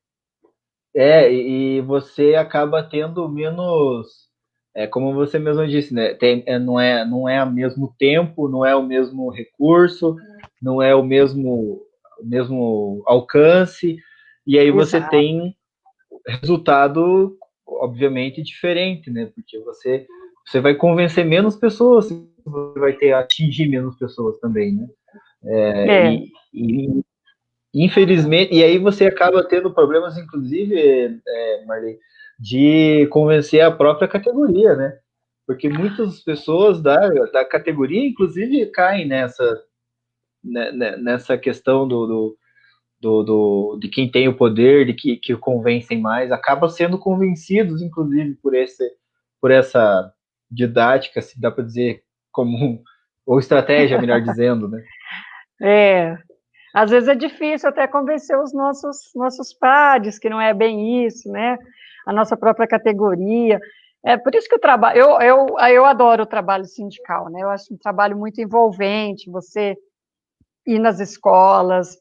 A: E você acaba tendo menos, como você mesmo disse, né? Não é o mesmo tempo, não é o mesmo recurso, não é o mesmo alcance, e aí você tem resultado, obviamente, diferente, né? Porque você vai convencer menos pessoas, você vai atingir menos pessoas também, né? E infelizmente, e aí você acaba tendo problemas, inclusive, Marley, de convencer a própria categoria, né? Porque muitas pessoas da categoria, inclusive, caem nessa questão de quem tem o poder, de que convencem mais, acabam sendo convencidos, inclusive, por essa didática, se dá para dizer como ou estratégia, melhor dizendo, né?
B: Às vezes é difícil até convencer os nossos pares que não é bem isso, né? A nossa própria categoria. É por isso que o trabalho, eu adoro o trabalho sindical, né? Eu acho um trabalho muito envolvente, você ir nas escolas,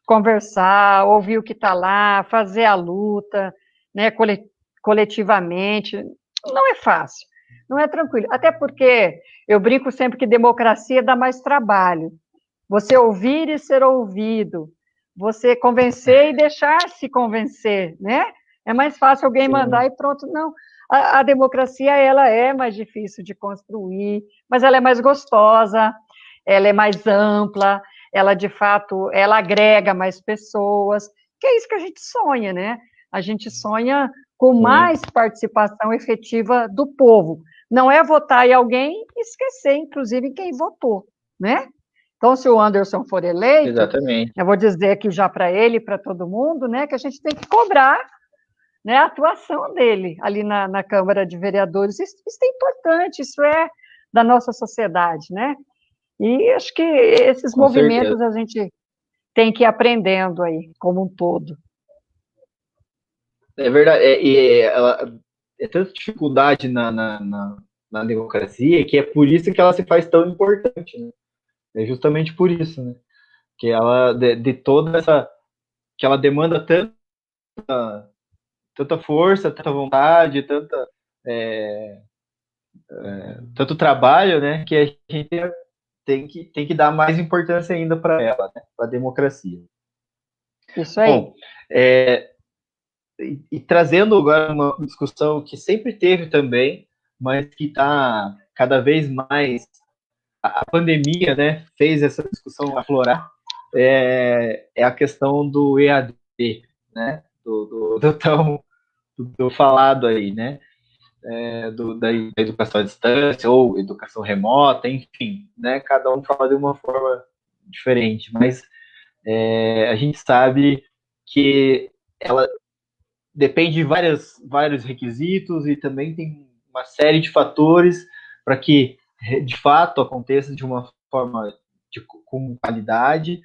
B: conversar, ouvir o que está lá, fazer a luta, né, coletivamente. Não é fácil, não é tranquilo. Até porque eu brinco sempre que democracia dá mais trabalho. Você ouvir e ser ouvido, você convencer e deixar-se convencer, né? É mais fácil alguém mandar e pronto. Não, a democracia, ela é mais difícil de construir, mas ela é mais gostosa, ela é mais ampla, ela, de fato, ela agrega mais pessoas, que é isso que a gente sonha, né? A gente sonha com mais participação efetiva do povo. Não é votar em alguém e esquecer, inclusive, quem votou, né? Então, se o Anderson for eleito,
A: Exatamente.
B: eu vou dizer aqui já para ele e para todo mundo, né, que a gente tem que cobrar, né, a atuação dele ali na Câmara de Vereadores. Isso é importante, isso é da nossa sociedade, né? E acho que esses
A: Com certeza.
B: movimentos a gente tem que ir aprendendo aí, como um todo.
A: É verdade. É tanta dificuldade na democracia que é por isso que ela se faz tão importante, né? É justamente por isso, né? Que ela, de toda essa. Que ela demanda tanta força, tanta vontade, tanto trabalho, né? Que a gente tem que dar mais importância ainda para ela, né? Para a democracia.
B: Isso aí.
A: Bom, e trazendo agora uma discussão que sempre teve também, mas que está cada vez mais. A pandemia, né, fez essa discussão aflorar, é a questão do EAD, né, do falado aí, né, da educação à distância ou educação remota, enfim, né, cada um fala de uma forma diferente, mas a gente sabe que ela depende de vários requisitos e também tem uma série de fatores para que de fato aconteça de uma forma com qualidade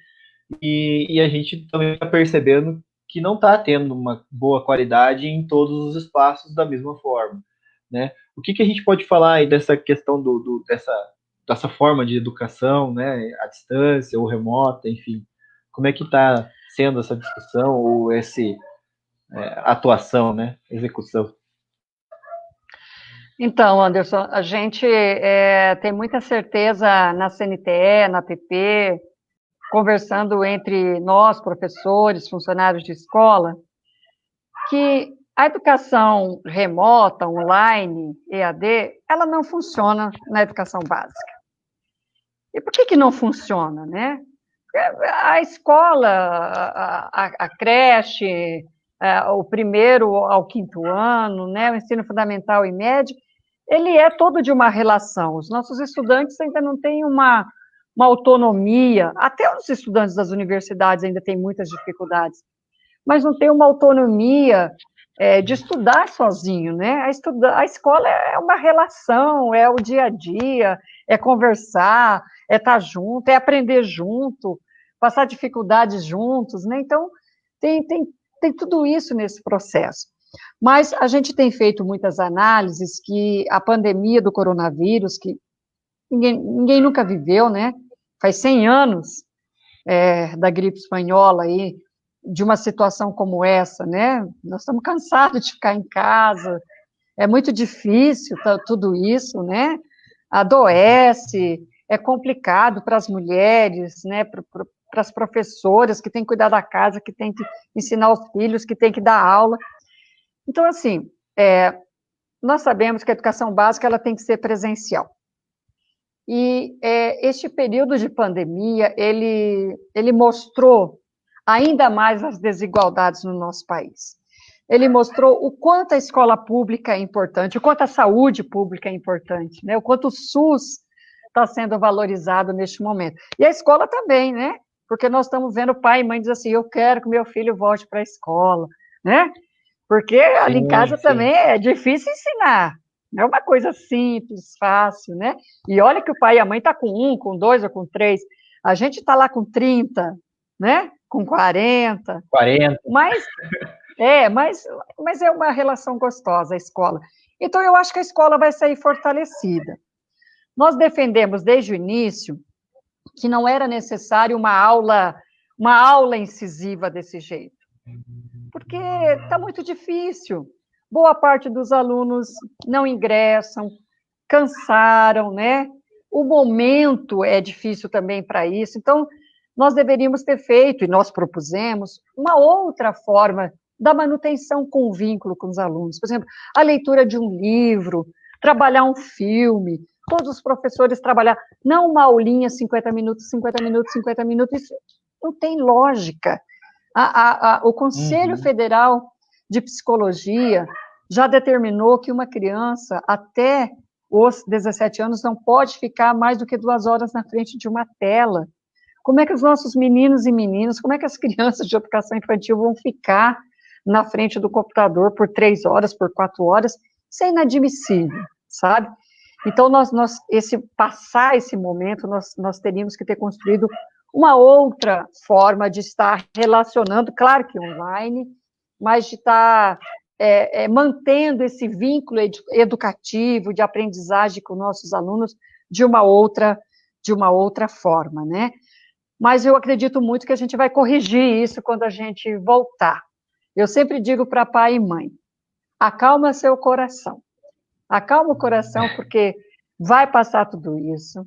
A: e a gente também está percebendo que não está tendo uma boa qualidade em todos os espaços da mesma forma, né? O que a gente pode falar aí dessa questão dessa forma de educação, né, à distância ou remota, enfim, como é que está sendo essa discussão ou esse atuação, né? Execução.
B: Então, Anderson, a gente tem muita certeza na CNTE, na PP, conversando entre nós, professores, funcionários de escola, que a educação remota, online, EAD, ela não funciona na educação básica. E por que não funciona, né? A escola, a creche, o primeiro ao quinto ano, né, o ensino fundamental e médio, ele é todo de uma relação. Os nossos estudantes ainda não têm uma autonomia, até os estudantes das universidades ainda têm muitas dificuldades, mas não tem uma autonomia de estudar sozinho, né? A escola é uma relação, é o dia a dia, é conversar, é estar junto, é aprender junto, passar dificuldades juntos, né? Então, tem tudo isso nesse processo. Mas a gente tem feito muitas análises que a pandemia do coronavírus, que ninguém nunca viveu, né? Faz 100 anos da gripe espanhola aí, de uma situação como essa, né? Nós estamos cansados de ficar em casa, é muito difícil tudo isso, né? Adoece, é complicado para as mulheres, né? Para as professoras que têm que cuidar da casa, que têm que ensinar os filhos, que têm que dar aula. Então, assim, nós sabemos que a educação básica ela tem que ser presencial. E este período de pandemia, ele mostrou ainda mais as desigualdades no nosso país. Ele mostrou o quanto a escola pública é importante, o quanto a saúde pública é importante, né? O quanto o SUS está sendo valorizado neste momento. E a escola também, né? Porque nós estamos vendo pai e mãe dizer assim, eu quero que meu filho volte para a escola, né? Porque ali em casa também é difícil ensinar, Não é uma coisa simples, fácil, né? E olha que o pai e a mãe estão com 1, com 2 ou com 3. A gente está lá com 30, né? Com 40.
A: 40.
B: Mas é uma relação gostosa a escola. Então, eu acho que a escola vai sair fortalecida. Nós defendemos desde o início que não era necessário uma aula incisiva desse jeito, porque está muito difícil. Boa parte dos alunos não ingressam, cansaram, né? O momento é difícil também para isso. Então, nós deveríamos ter feito, e nós propusemos, uma outra forma da manutenção com o vínculo com os alunos. Por exemplo, a leitura de um livro, trabalhar um filme, todos os professores trabalhar, não uma aulinha, 50 minutos, 50 minutos, 50 minutos, isso não tem lógica. O Conselho Federal de Psicologia já determinou que uma criança, até os 17 anos, não pode ficar mais do que 2 horas na frente de uma tela. Como é que os nossos meninos e meninas, como é que as crianças de educação infantil vão ficar na frente do computador por 3 horas, por 4 horas? Isso é inadmissível, sabe? Então, passar esse momento, nós teríamos que ter construído uma outra forma de estar relacionando, claro que online, mas de estar mantendo esse vínculo educativo, de aprendizagem com nossos alunos de uma outra forma, né? Mas eu acredito muito que a gente vai corrigir isso quando a gente voltar. Eu sempre digo para pai e mãe, acalma seu coração. Acalma o coração, porque vai passar tudo isso,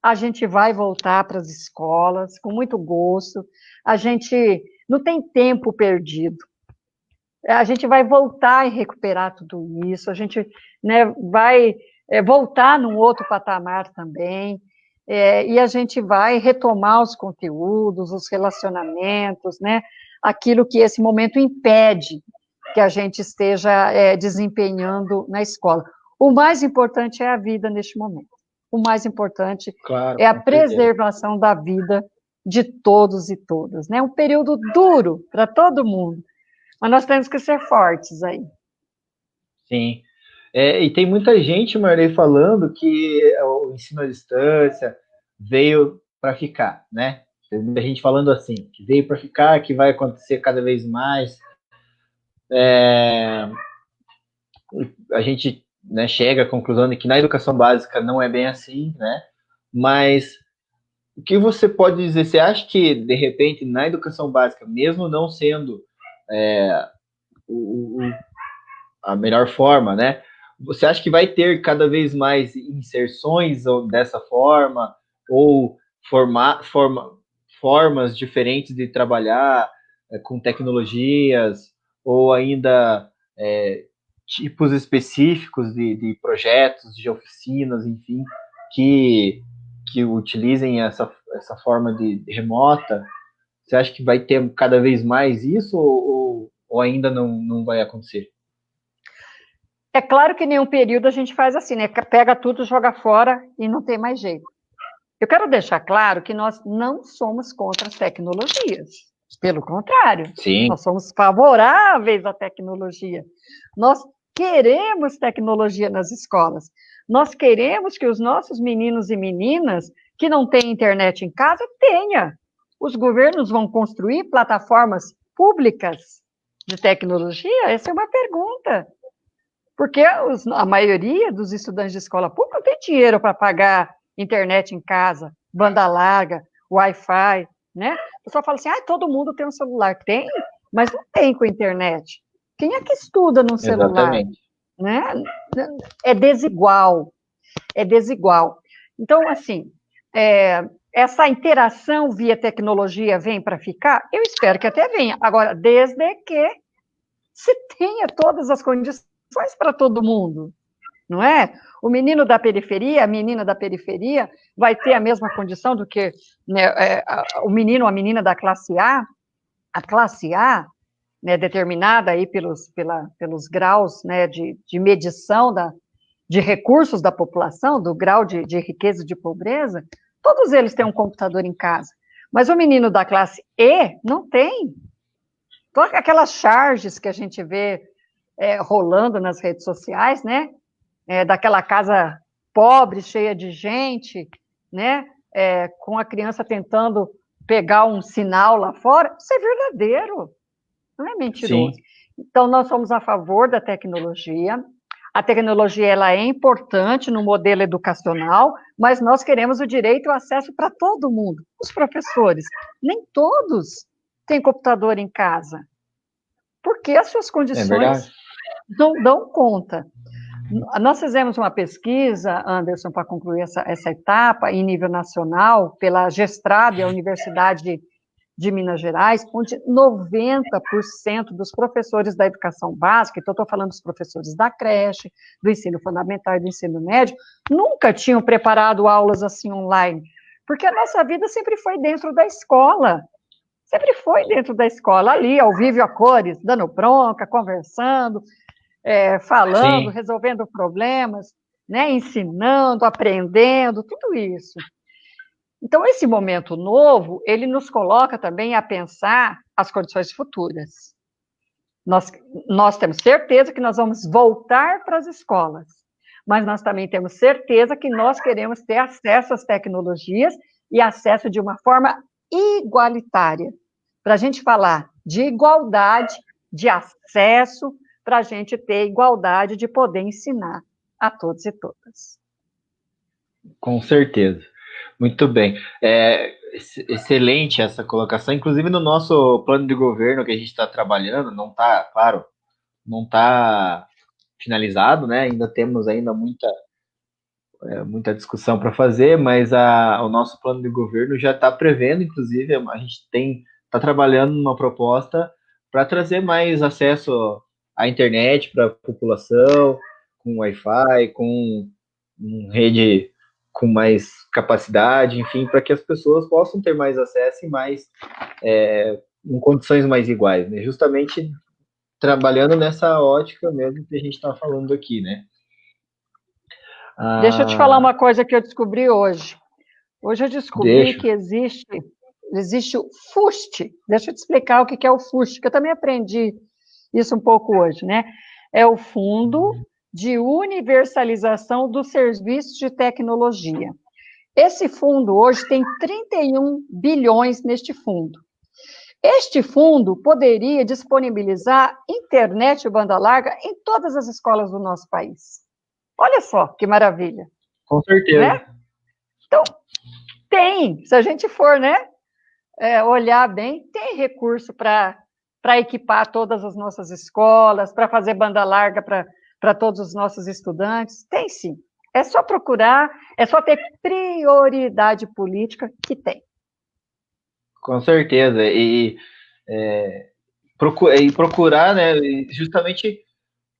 B: a gente vai voltar para as escolas com muito gosto, a gente não tem tempo perdido, a gente vai voltar e recuperar tudo isso, a gente, né, vai voltar num outro patamar também, e a gente vai retomar os conteúdos, os relacionamentos, né, aquilo que esse momento impede que a gente esteja desempenhando na escola. O mais importante é a vida neste momento. O mais importante é a preservação da vida de todos e todas, né? Um período duro para todo mundo, mas nós temos que ser fortes aí.
A: Sim. E tem muita gente, Marley, falando que o ensino à distância veio para ficar, né? Tem muita gente falando assim, que veio para ficar, que vai acontecer cada vez mais. A gente, né, chega à conclusão de que na educação básica não é bem assim, né? Mas o que você pode dizer? Você acha que, de repente, na educação básica, mesmo não sendo a melhor forma, né? Você acha que vai ter cada vez mais inserções dessa forma, ou formas diferentes de trabalhar com tecnologias, ou ainda tipos específicos de projetos, de oficinas, enfim, que utilizem essa forma de remota? Você acha que vai ter cada vez mais isso, ou ainda não vai acontecer?
B: É claro que em nenhum período a gente faz assim, né? Pega tudo, joga fora e não tem mais jeito. Eu quero deixar claro que nós não somos contra as tecnologias. Pelo contrário,
A: Sim.
B: Nós somos favoráveis à tecnologia. Nós queremos tecnologia nas escolas. Nós queremos que os nossos meninos e meninas que não têm internet em casa tenham. Os governos vão construir plataformas públicas de tecnologia? Essa é uma pergunta. Porque a maioria dos estudantes de escola pública não tem dinheiro para pagar internet em casa, banda larga, Wi-Fi, né? O pessoal fala assim, todo mundo tem um celular. Tem, mas não tem com internet. Quem é que estuda no celular?
A: Exatamente.
B: Né? É desigual. Então, assim, essa interação via tecnologia vem para ficar? Eu espero que até venha. Agora, desde que se tenha todas as condições para todo mundo, não é? O menino da periferia, a menina da periferia, vai ter a mesma condição do que, né, o menino ou a menina da classe A. A classe A, né, determinada aí pelos graus, né, de medição de recursos da população, do grau de riqueza e de pobreza, todos eles têm um computador em casa. Mas o menino da classe E não tem. Então, aquelas charges que a gente vê rolando nas redes sociais, né? daquela casa pobre, cheia de gente, né? Com a criança tentando pegar um sinal lá fora, isso é verdadeiro, não é mentiroso.
A: Sim.
B: Então, nós somos a favor da tecnologia. A tecnologia ela é importante no modelo educacional, mas nós queremos o direito e o acesso para todo mundo. Os professores, nem todos têm computador em casa, porque as suas
A: É
B: condições
A: verdade?
B: não dão conta. Nós fizemos uma pesquisa, Anderson, para concluir essa etapa, em nível nacional, pela Gestrab, a Universidade de Minas Gerais, onde 90% dos professores da educação básica, então estou falando dos professores da creche, do ensino fundamental e do ensino médio, nunca tinham preparado aulas assim online, porque a nossa vida sempre foi dentro da escola, sempre foi dentro da escola, ali, ao vivo e a cores, dando bronca, conversando, falando,
A: Sim,
B: resolvendo problemas, né, ensinando, aprendendo, tudo isso. Então, esse momento novo, ele nos coloca também a pensar as condições futuras. Nós, nós temos certeza que nós vamos voltar para as escolas, mas nós também temos certeza que nós queremos ter acesso às tecnologias e acesso de uma forma igualitária. Para a gente falar de igualdade, de acesso, para a gente ter igualdade de poder ensinar a todos e todas.
A: com certeza. Muito bem. Excelente essa colocação. Inclusive no nosso plano de governo que a gente está trabalhando, não está, claro, não está finalizado, né? Ainda temos ainda muita discussão para fazer, mas o nosso plano de governo já está prevendo, inclusive, a gente está trabalhando numa proposta para trazer mais acesso à internet para a população, com Wi-Fi, com rede com mais capacidade, enfim, para que as pessoas possam ter mais acesso e mais em condições mais iguais, né? Justamente trabalhando nessa ótica mesmo que a gente está falando aqui, né?
B: Deixa eu te falar
A: Ah,
B: uma coisa que eu descobri hoje. Hoje eu descobri
A: deixa.
B: que existe o FUST. Deixa eu te explicar o que é o FUST, que eu também aprendi isso um pouco hoje, né? É o Fundo de Universalização dos Serviços de Tecnologia. Esse fundo hoje tem 31 bilhões neste fundo. Este fundo poderia disponibilizar internet e banda larga em todas as escolas do nosso país. Olha só que maravilha,
A: Com certeza.
B: né? Então, se a gente for, né, olhar bem, tem recurso para equipar todas as nossas escolas, para fazer banda larga para todos os nossos estudantes. Tem sim. É só procurar, é só ter prioridade política que tem.
A: Com certeza. E procurar, né? Justamente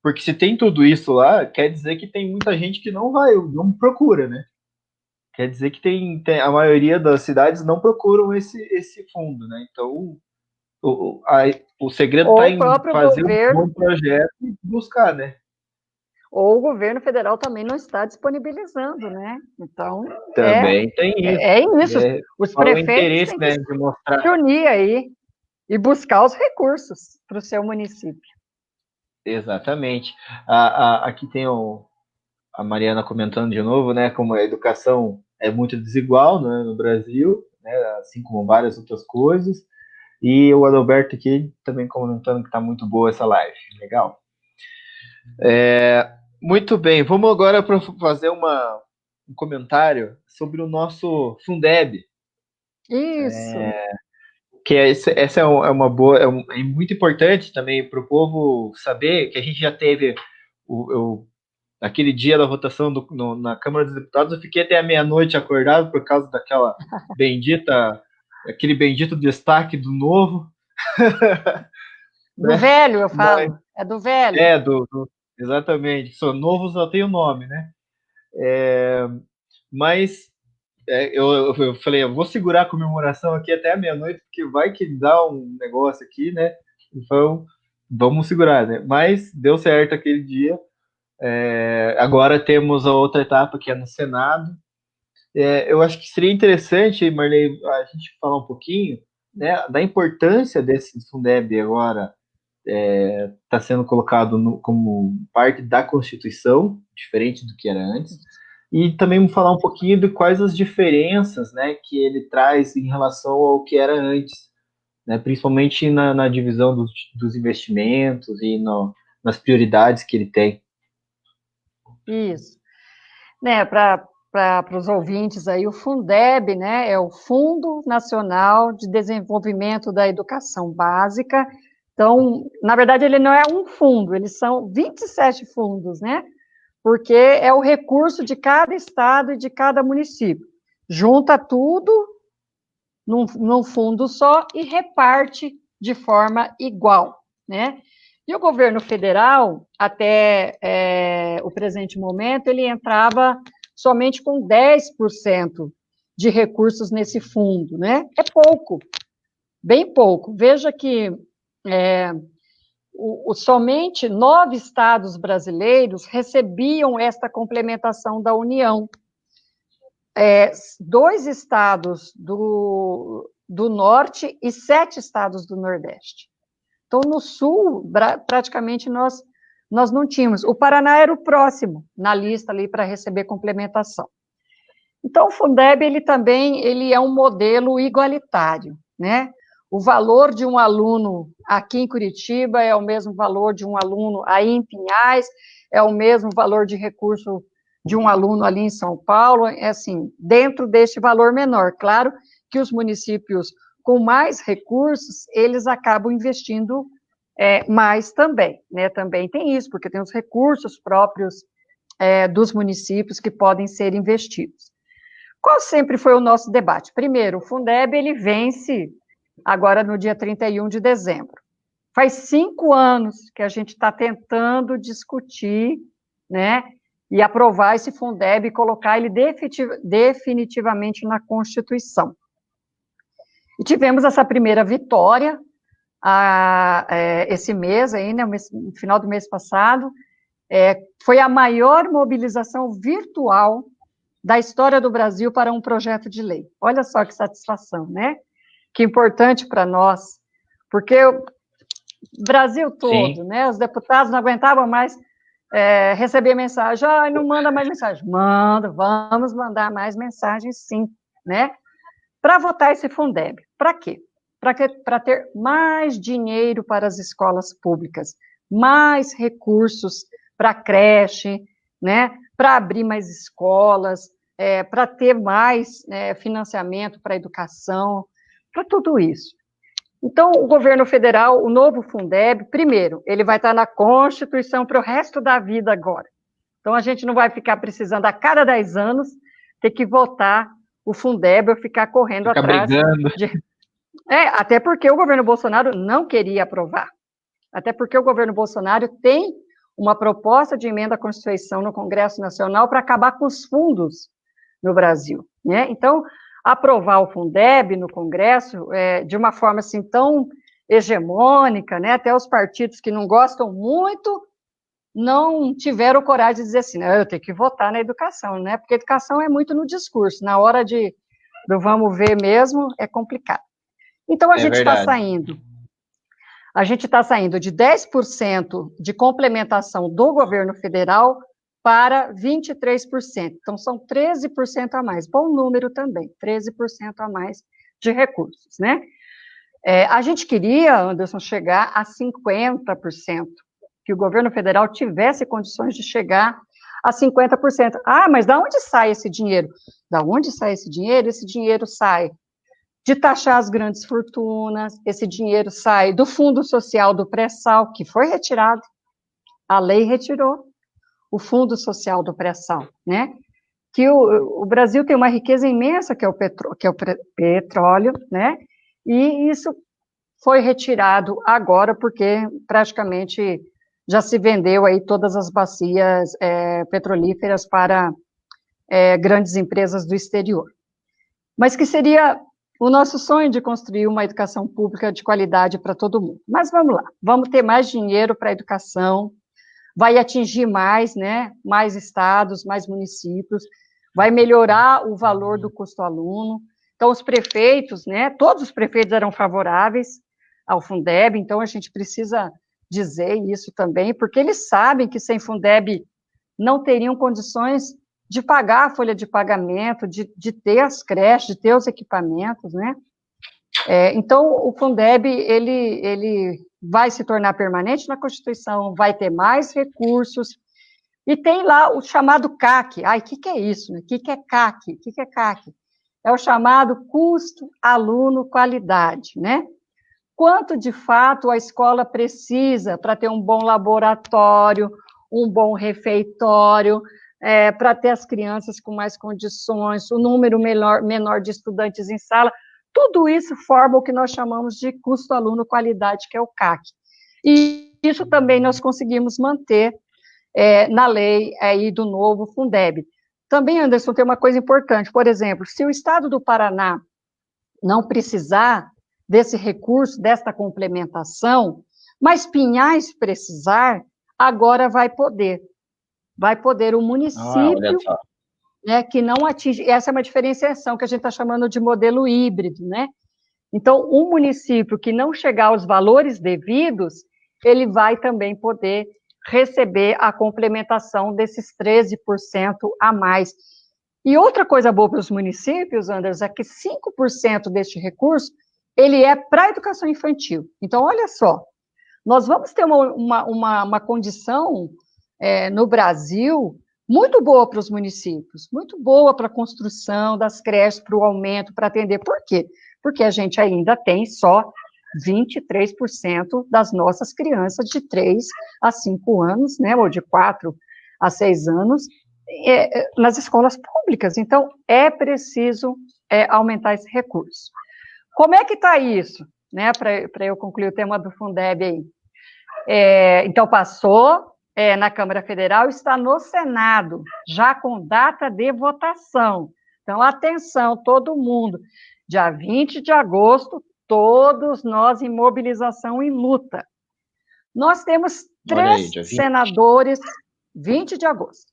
A: porque se tem tudo isso lá, quer dizer que tem muita gente que não vai, não procura, né? Quer dizer que a maioria das cidades não procuram esse fundo, né? Então, o segredo está
B: Ou o
A: em
B: próprio
A: fazer um
B: governo,
A: bom projeto e buscar, né?
B: ou o governo federal também não está disponibilizando, né? Então,
A: Também tem isso.
B: é isso.
A: Né?
B: Os
A: Qual é o
B: prefeitos
A: interesse,
B: têm que
A: né, de mostrar?
B: se unir aí e buscar os recursos para o seu município.
A: Exatamente. Aqui tem a Mariana comentando de novo, né, como a educação é muito desigual, né, no Brasil, né, assim como várias outras coisas. E o Adalberto aqui também comentando que está muito boa essa live. Legal. Muito bem, vamos agora fazer um comentário sobre o nosso Fundeb,
B: Isso.
A: que essa é uma boa, é muito importante também para o povo saber que a gente já teve aquele dia da votação na Câmara dos Deputados, eu fiquei até a meia-noite acordado por causa aquele bendito destaque do novo,
B: Do
A: né?
B: velho, eu
A: Mas,
B: falo. É do velho.
A: é, exatamente, só novo só tem o nome, né? Mas eu falei, eu vou segurar a comemoração aqui até a meia-noite, porque vai que dá um negócio aqui, né? Então, vamos segurar, né? Mas deu certo aquele dia. Agora temos a outra etapa que é no Senado. Eu acho que seria interessante, Marley, a gente falar um pouquinho, né, da importância desse Fundeb agora está sendo colocado como parte da Constituição, diferente do que era antes, e também falar um pouquinho de quais as diferenças, né, que ele traz em relação ao que era antes, né, principalmente na divisão dos investimentos e nas prioridades que ele tem.
B: Isso. Né, para os ouvintes aí, o Fundeb, né, é o Fundo Nacional de Desenvolvimento da Educação Básica. Então, na verdade, ele não é um fundo, eles são 27 fundos, né? Porque é o recurso de cada estado e de cada município. Junta tudo num fundo só e reparte de forma igual, né? E o governo federal, até o presente momento, ele entrava somente com 10% de recursos nesse fundo, né? É pouco, bem pouco. Veja que somente 9 estados brasileiros recebiam esta complementação da União. 2 estados do Norte e 7 estados do Nordeste. Então, no Sul, praticamente nós não tínhamos. O Paraná era o próximo na lista ali para receber complementação. Então, o Fundeb, ele é um modelo igualitário, né? O valor de um aluno aqui em Curitiba é o mesmo valor de um aluno aí em Pinhais, é o mesmo valor de recurso de um aluno ali em São Paulo, assim, dentro deste valor menor. Claro que os municípios com mais recursos, eles acabam investindo mais também, né? Também tem isso, porque tem os recursos próprios dos municípios que podem ser investidos. Qual sempre foi o nosso debate? Primeiro, o Fundeb, ele vence agora no dia 31 de dezembro. Faz 5 anos que a gente está tentando discutir, né, e aprovar esse Fundeb e colocar ele definitivamente na Constituição. E tivemos essa primeira vitória esse mês, aí, né, no final do mês passado, foi a maior mobilização virtual da história do Brasil para um projeto de lei. Olha só que satisfação, né? Que importante para nós, porque o Brasil todo, sim, né, os deputados não aguentavam mais receber mensagem, não manda mais mensagem. Manda, vamos mandar mais mensagens, sim, né? Para votar esse Fundeb. Para quê? Para ter mais dinheiro para as escolas públicas, mais recursos para creche, né? Para abrir mais escolas, para ter mais financiamento para a educação, para tudo isso. Então, o governo federal, o novo Fundeb, primeiro, ele vai estar na Constituição para o resto da vida agora. Então, a gente não vai ficar precisando, a cada 10 anos, ter que votar o Fundeb ou ficar correndo atrás. Até porque o governo Bolsonaro não queria aprovar. Até porque o governo Bolsonaro tem uma proposta de emenda à Constituição no Congresso Nacional para acabar com os fundos no Brasil, né? Então, aprovar o Fundeb no Congresso de uma forma assim tão hegemônica, né? Até os partidos que não gostam muito não tiveram coragem de dizer assim, não, eu tenho que votar na educação, né? Porque a educação é muito no discurso, na hora do vamos ver mesmo, é complicado. Então, a gente está saindo de 10% de complementação do governo federal para 23%. Então, são 13% a mais. Bom número também, 13% a mais de recursos, né? A gente queria, Anderson, chegar a 50%, que o governo federal tivesse condições de chegar a 50%. Mas de onde sai esse dinheiro? Da onde sai esse dinheiro? Esse dinheiro sai de taxar as grandes fortunas, esse dinheiro sai do Fundo Social do Pré-Sal, que foi retirado, a lei retirou o Fundo Social do Pré-Sal, né? Que o Brasil tem uma riqueza imensa, que é o petróleo, né? E isso foi retirado agora, porque praticamente já se vendeu aí todas as bacias petrolíferas para grandes empresas do exterior. Mas que seria o nosso sonho de construir uma educação pública de qualidade para todo mundo. Mas vamos lá, vamos ter mais dinheiro para a educação, vai atingir mais, né, mais estados, mais municípios, vai melhorar o valor do custo aluno. Então, os prefeitos, né, todos os prefeitos eram favoráveis ao Fundeb, então a gente precisa dizer isso também, porque eles sabem que sem Fundeb não teriam condições de pagar a folha de pagamento, de ter as creches, de ter os equipamentos, né? Então, o Fundeb, ele vai se tornar permanente na Constituição, vai ter mais recursos, e tem lá o chamado CAC. Ai, o que é isso? Né? O que é CAC? O que é CAC? É o chamado custo aluno qualidade, né? Quanto, de fato, a escola precisa para ter um bom laboratório, um bom refeitório, para ter as crianças com mais condições, o número menor de estudantes em sala, tudo isso forma o que nós chamamos de custo aluno qualidade, que é o CAC. E isso também nós conseguimos manter na lei aí do novo Fundeb. Também, Anderson, tem uma coisa importante, por exemplo, se o Estado do Paraná não precisar desse recurso, desta complementação, mas Pinhais precisar, agora vai poder. Vai poder o município, né, que não atinge, essa é uma diferenciação que a gente está chamando de modelo híbrido, né? Então, um município que não chegar aos valores devidos, ele vai também poder receber a complementação desses 13% a mais. E outra coisa boa para os municípios, Anderson, é que 5% deste recurso, ele é para a educação infantil. Então, olha só, nós vamos ter uma condição no Brasil muito boa para os municípios, muito boa para a construção das creches, para o aumento, para atender. Por quê? Porque a gente ainda tem só 23% das nossas crianças de 3 a 5 anos, né, ou de 4 a 6 anos, nas escolas públicas. Então, é preciso aumentar esse recurso. Como é que está isso? Né, para eu concluir o tema do Fundeb aí. Então, passou na Câmara Federal, está no Senado, já com data de votação. Então, atenção, todo mundo. Dia 20 de agosto, todos nós em mobilização e luta. Nós temos 3 senadores, 20 de agosto,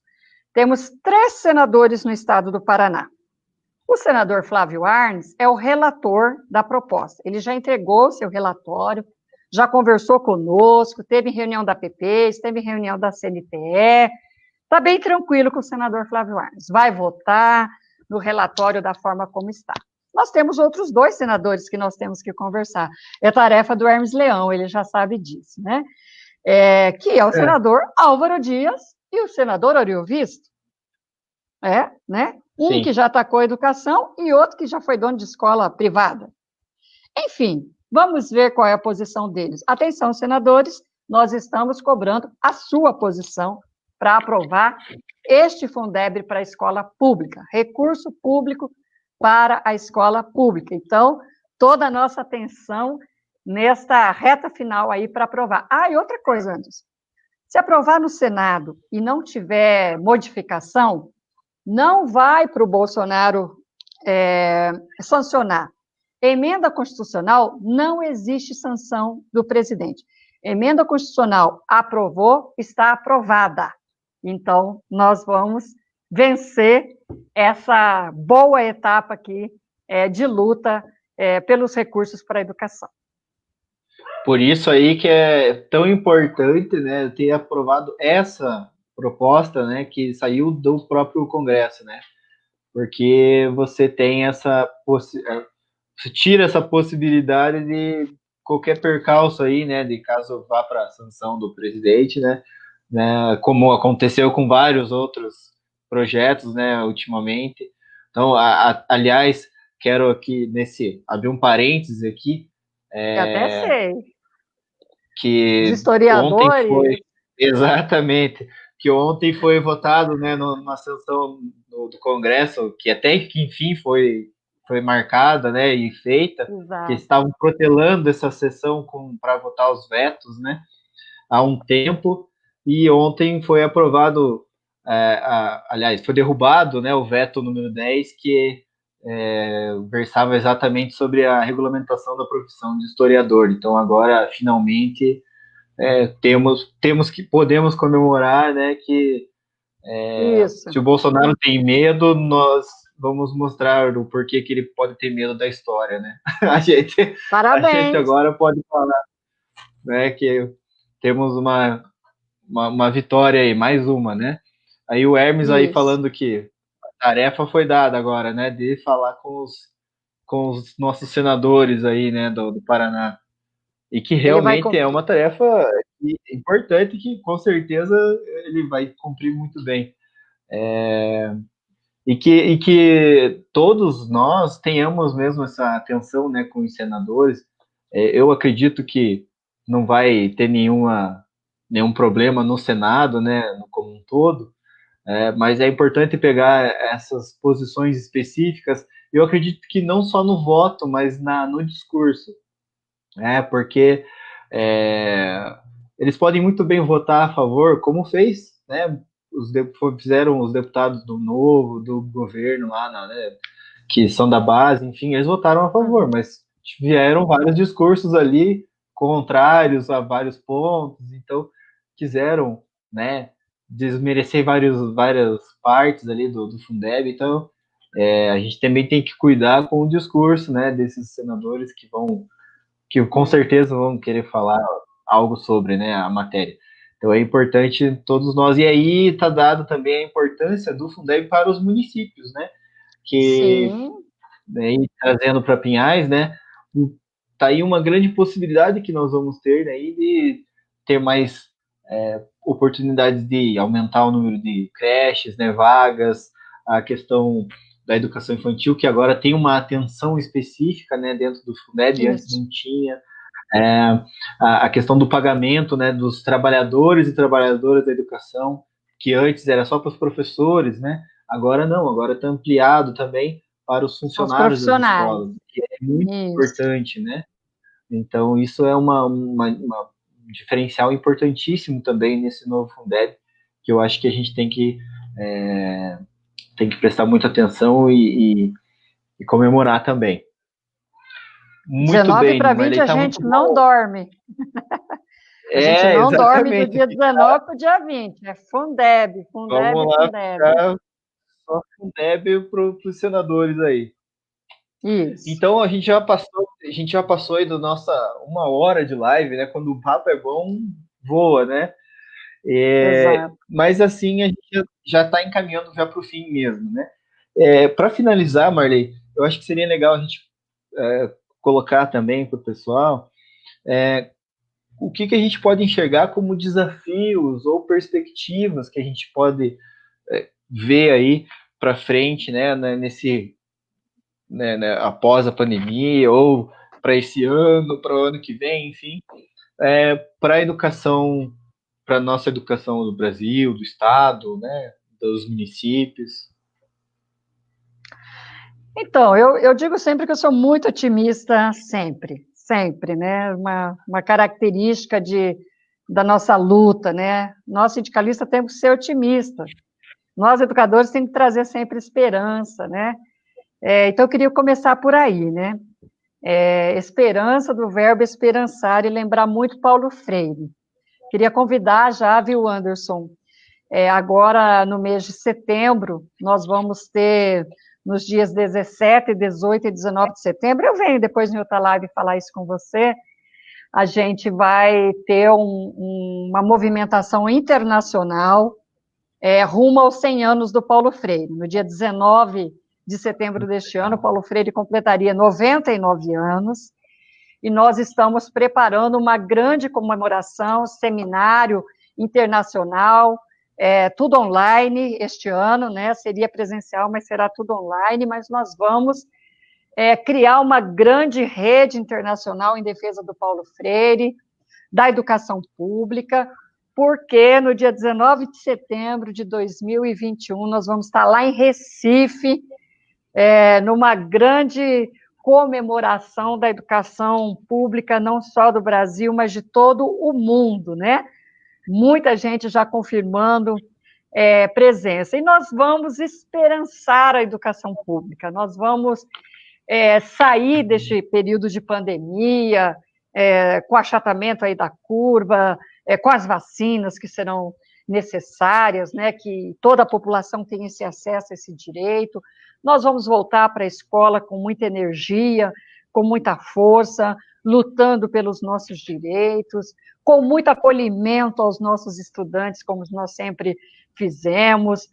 B: temos 3 senadores no estado do Paraná. O senador Flávio Arnes é o relator da proposta. Ele já entregou seu relatório, já conversou conosco, teve reunião da PP, teve reunião da CNTE, está bem tranquilo com o senador Flávio Arnes. Vai votar no relatório da forma como está. Nós temos outros 2 senadores que nós temos que conversar. É tarefa do Hermes Leão, ele já sabe disso, né? Que é o senador Álvaro Dias e o senador Ariovisto. Né? Um Sim. que já atacou a educação e outro que já foi dono de escola privada. Enfim, vamos ver qual é a posição deles. Atenção, senadores, nós estamos cobrando a sua posição para aprovar este Fundeb para a escola pública, recurso público para a escola pública. Então, toda a nossa atenção nesta reta final aí para aprovar. E outra coisa, Anderson, se aprovar no Senado e não tiver modificação, não vai para o Bolsonaro sancionar. Emenda constitucional, não existe sanção do presidente. Emenda constitucional aprovou, está aprovada. Então, nós vamos vencer essa boa etapa aqui de luta pelos recursos para a educação.
A: Por isso aí que é tão importante, né, ter aprovado essa proposta, né, que saiu do próprio Congresso, né, porque você tem você tira essa possibilidade de qualquer percalço aí, né, de caso vá para a sanção do presidente, né, como aconteceu com vários outros projetos, né, ultimamente. Então, aliás, quero aqui abrir um parênteses aqui.
B: Eu até sei.
A: Que
B: os historiadores.
A: Exatamente. Que ontem foi votado, né, numa sessão do Congresso, que até que enfim foi marcada, né, e feita, Exato. Que estavam protelando essa sessão para votar os vetos, né, há um tempo, e ontem foi aprovado, aliás, foi derrubado, né, o veto número 10, que versava exatamente sobre a regulamentação da profissão de historiador. Então, agora, finalmente, podemos comemorar, né, que se o Bolsonaro tem medo, nós vamos mostrar o porquê que ele pode ter medo da história, né? A gente agora pode falar, né, que temos uma vitória aí, mais uma, né? Aí o Hermes aí
B: Isso.
A: falando que a tarefa foi dada agora, né? De falar com os nossos senadores aí, né, do Paraná. E que
B: Ele vai
A: realmente é
B: cumprir.
A: uma tarefa importante que com certeza ele vai cumprir muito bem. E que todos nós tenhamos mesmo essa atenção, né, com os senadores. Eu acredito que não vai ter nenhum problema no Senado, né, como um todo, mas é importante pegar essas posições específicas. Eu acredito que não só no voto, mas no discurso, né, porque é, eles podem muito bem votar a favor, como fez, né, fizeram os deputados do Novo, do governo lá, né, que são da base, enfim, eles votaram a favor,
B: Uhum.
A: mas vieram vários discursos ali contrários a vários pontos, então quiseram, né, desmerecer várias partes ali do Fundeb, então a gente também tem que cuidar com o discurso, né, desses senadores que com certeza vão querer falar algo sobre, né, a matéria. Então é importante todos nós, e aí está dado também a importância do Fundeb para os municípios, né, que
B: Sim,
A: aí, trazendo para Pinhais, né? Tá aí uma grande possibilidade que nós vamos ter aí de ter mais oportunidades de aumentar o número de creches, né, vagas, a questão da educação infantil, que agora tem uma atenção específica, né, dentro do Fundeb, antes
B: isso.
A: não tinha. É, a questão do pagamento, né, dos trabalhadores e trabalhadoras da educação, que antes era só para os professores, né? Agora não, agora está ampliado também para os
B: São os
A: funcionários das
B: profissionais.
A: escolas, que é muito
B: Isso.
A: importante, né? Então isso é um diferencial importantíssimo também nesse novo Fundeb, que eu acho que a gente tem que prestar muita atenção e comemorar também. Muito
B: 19
A: bem,
B: para 20
A: Marley,
B: a
A: tá muito
B: gente não
A: bom.
B: dorme. A gente não dorme do
A: Exatamente.
B: dia 19 para o dia 20. É Fundeb,
A: Vamos
B: Fundeb,
A: lá
B: Fundeb.
A: ficar só com Deb para os senadores aí.
B: Isso.
A: Então a gente já passou aí da nossa 1 hora de live, né? Quando o papo é bom, voa, né?
B: Exato.
A: Mas assim a gente já está encaminhando já para o fim mesmo, né? Para finalizar, Marley, eu acho que seria legal a gente colocar também para o pessoal o que a gente pode enxergar como desafios ou perspectivas que a gente pode ver aí para frente, né, nesse após a pandemia ou para esse ano, para o ano que vem, enfim, para a educação, para a nossa educação do Brasil, do Estado, né, dos municípios.
B: Então, eu digo sempre que eu sou muito otimista, sempre, sempre, né? Uma característica da nossa luta, né? Nós, sindicalistas, temos que ser otimistas. Nós, educadores, temos que trazer sempre esperança, né? Então, eu queria começar por aí, né? Esperança, do verbo esperançar, e lembrar muito Paulo Freire. Queria convidar já, viu, Anderson? Agora, no mês de setembro, nós vamos ter, nos dias 17, 18 e 19 de setembro, eu venho depois em outra live falar isso com você, a gente vai ter uma movimentação internacional rumo aos 100 anos do Paulo Freire. No dia 19 de setembro deste ano, Paulo Freire completaria 99 anos, e nós estamos preparando uma grande comemoração, seminário internacional, tudo online este ano, né? Seria presencial, mas será tudo online, mas nós vamos criar uma grande rede internacional em defesa do Paulo Freire, da educação pública, porque no dia 19 de setembro de 2021 nós vamos estar lá em Recife, numa grande comemoração da educação pública, não só do Brasil, mas de todo o mundo, né? Muita gente já confirmando presença. E nós vamos esperançar a educação pública, nós vamos sair deste período de pandemia, com achatamento aí da curva, com as vacinas que serão necessárias, né, que toda a população tenha esse acesso a esse direito. Nós vamos voltar para a escola com muita energia, com muita força, lutando pelos nossos direitos, com muito acolhimento aos nossos estudantes, como nós sempre fizemos,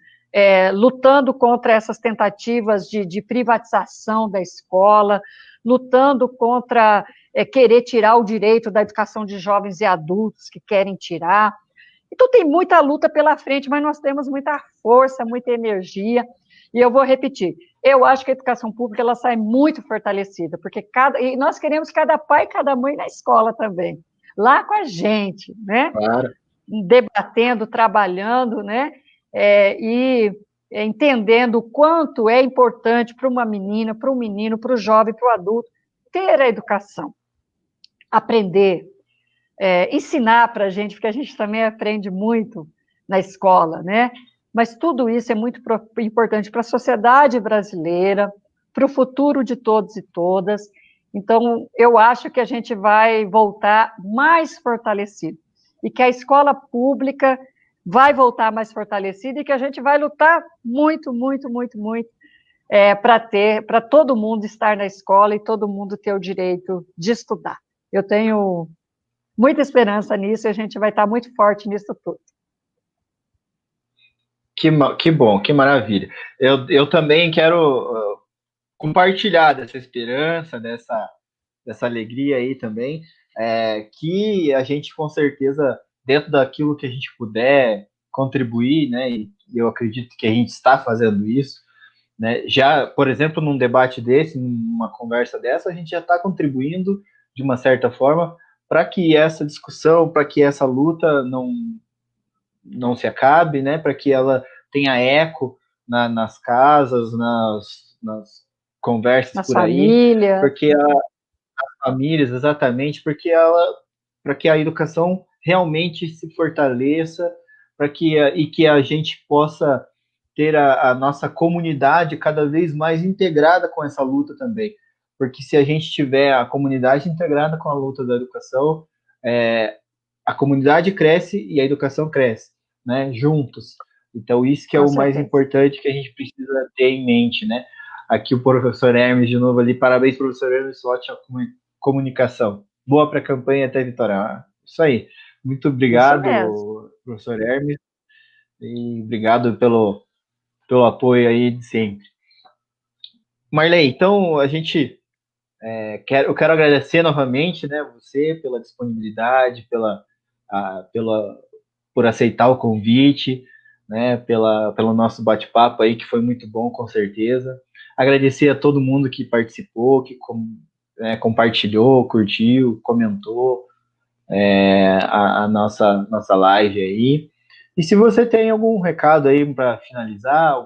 B: lutando contra essas tentativas de privatização da escola, lutando contra querer tirar o direito da educação de jovens e adultos que querem tirar. Então, tem muita luta pela frente, mas nós temos muita força, muita energia, e eu vou repetir, eu acho que a educação pública ela sai muito fortalecida, porque e nós queremos cada pai e cada mãe na escola também, lá com a gente, né?
A: Claro.
B: Debatendo, trabalhando, né? E entendendo o quanto é importante para uma menina, para um menino, para o jovem, para o adulto, ter a educação, aprender, ensinar para a gente, porque a gente também aprende muito na escola, né? Mas tudo isso é muito importante para a sociedade brasileira, para o futuro de todos e todas. Então, eu acho que a gente vai voltar mais fortalecido e que a escola pública vai voltar mais fortalecida e que a gente vai lutar muito, muito, muito, muito para todo mundo estar na escola e todo mundo ter o direito de estudar. Eu tenho muita esperança nisso e a gente vai estar muito forte nisso tudo.
A: Que bom, que maravilha. Eu também quero compartilhar dessa esperança, dessa alegria aí também, que a gente com certeza, dentro daquilo que a gente puder contribuir, né, e eu acredito que a gente está fazendo isso, né, já, por exemplo, num debate desse, numa conversa dessa, a gente já está contribuindo de uma certa forma para que essa discussão, para que essa luta não se acabe, né, para que ela tenha eco nas casas, nas conversas
B: nas
A: por
B: famílias.
A: Aí, porque as famílias, exatamente, para que a educação realmente se fortaleça, e que a gente possa ter a nossa comunidade cada vez mais integrada com essa luta também. Porque se a gente tiver a comunidade integrada com a luta da educação, a comunidade cresce e a educação cresce, né, juntos. Então, isso que é
B: Com
A: o mais
B: certeza.
A: importante que a gente precisa ter em mente, né? Aqui o professor Hermes de novo ali. Parabéns, professor Hermes, ótima comunicação. Boa para a campanha até vitória. Isso aí. Muito
B: Isso mesmo.
A: obrigado, professor Hermes, e obrigado pelo apoio aí de sempre. Marley, então a gente eu quero agradecer novamente, né, você pela disponibilidade, por aceitar o convite, né, pelo nosso bate-papo aí, que foi muito bom, com certeza. Agradecer a todo mundo que participou, que compartilhou, curtiu, comentou a nossa live aí. E se você tem algum recado aí para finalizar,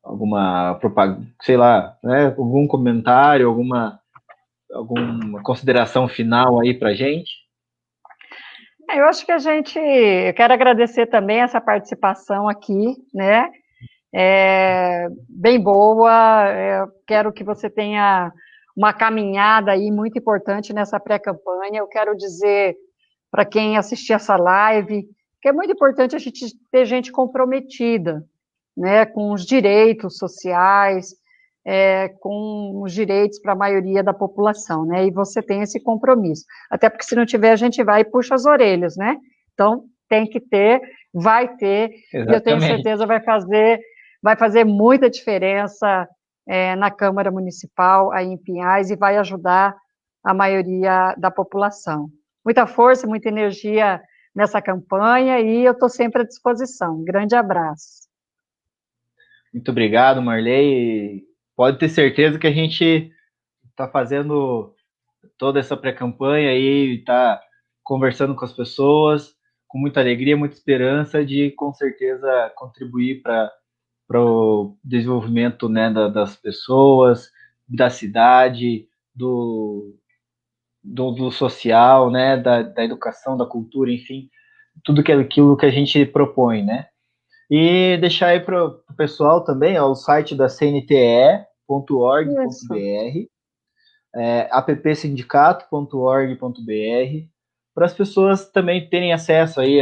A: alguma propaganda, sei lá, né, algum comentário, alguma consideração final aí para gente?
B: Eu acho que eu quero agradecer também essa participação aqui, né? Bem boa. Quero que você tenha uma caminhada aí muito importante nessa pré-campanha. Eu quero dizer para quem assistir essa live que é muito importante a gente ter gente comprometida, né, com os direitos sociais, com os direitos para a maioria da população, né, e você tem esse compromisso, até porque se não tiver, a gente vai e puxa as orelhas, né, então tem que ter, vai ter,
A: Exatamente.
B: E eu tenho certeza vai fazer muita diferença na Câmara Municipal, aí em Pinhais, e vai ajudar a maioria da população. Muita força, muita energia nessa campanha, e eu estou sempre à disposição. Um grande abraço.
A: Muito obrigado, Marley. Pode ter certeza que a gente está fazendo toda essa pré-campanha aí, está conversando com as pessoas, com muita alegria, muita esperança de, com certeza, contribuir para o desenvolvimento, né, das pessoas, da cidade, do social, né, da educação, da cultura, enfim, tudo aquilo que a gente propõe, né? E deixar aí para o pessoal também ó, o site da cnte.org.br, appsindicato.org.br, para as pessoas também terem acesso aí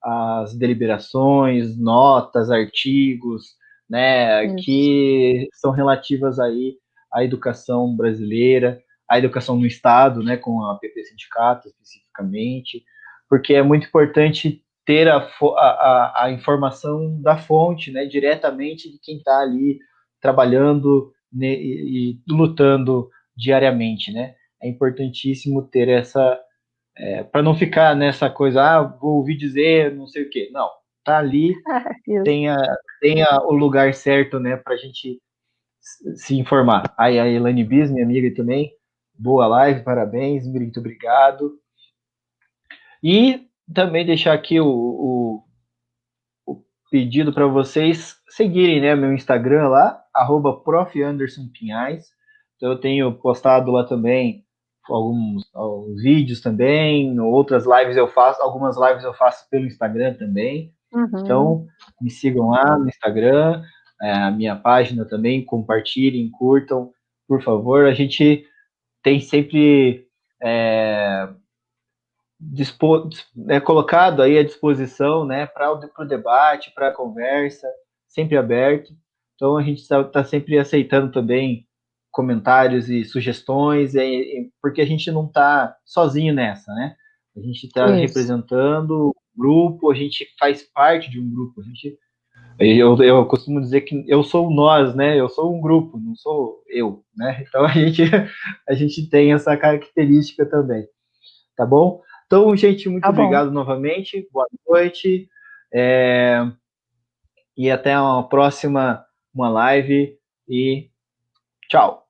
A: às deliberações, notas, artigos, né, que são relativas aí a educação brasileira, a educação no Estado, né, com a PP Sindicato especificamente, porque é muito importante ter a informação da fonte, né, diretamente de quem está ali trabalhando, né, e lutando diariamente, né? É importantíssimo ter essa, para não ficar nessa coisa, vou ouvir dizer, não sei o quê. Não, tá ali, tenha, tenha o lugar certo, né, para a gente se informar. Aí a Elane Bis, minha amiga também, boa live, parabéns, muito obrigado. E também deixar aqui o pedido para vocês seguirem, né, meu Instagram lá, @profandersonpinhais. Então eu tenho postado lá também alguns vídeos também, outras lives eu faço, algumas lives eu faço pelo Instagram também. Então me sigam lá no Instagram, a minha página também, compartilhem, curtam, por favor. A gente tem sempre colocado aí à disposição, né, para o debate, para a conversa, sempre aberto. Então a gente está sempre aceitando também comentários e sugestões, porque a gente não está sozinho nessa, né? A gente está representando um grupo, a gente faz parte de um grupo. Eu costumo dizer que eu sou nós, né? Eu sou um grupo, não sou eu, né? Então a gente tem essa característica também, tá bom? Então, gente, muito obrigado novamente, boa noite, e até uma próxima live, e tchau!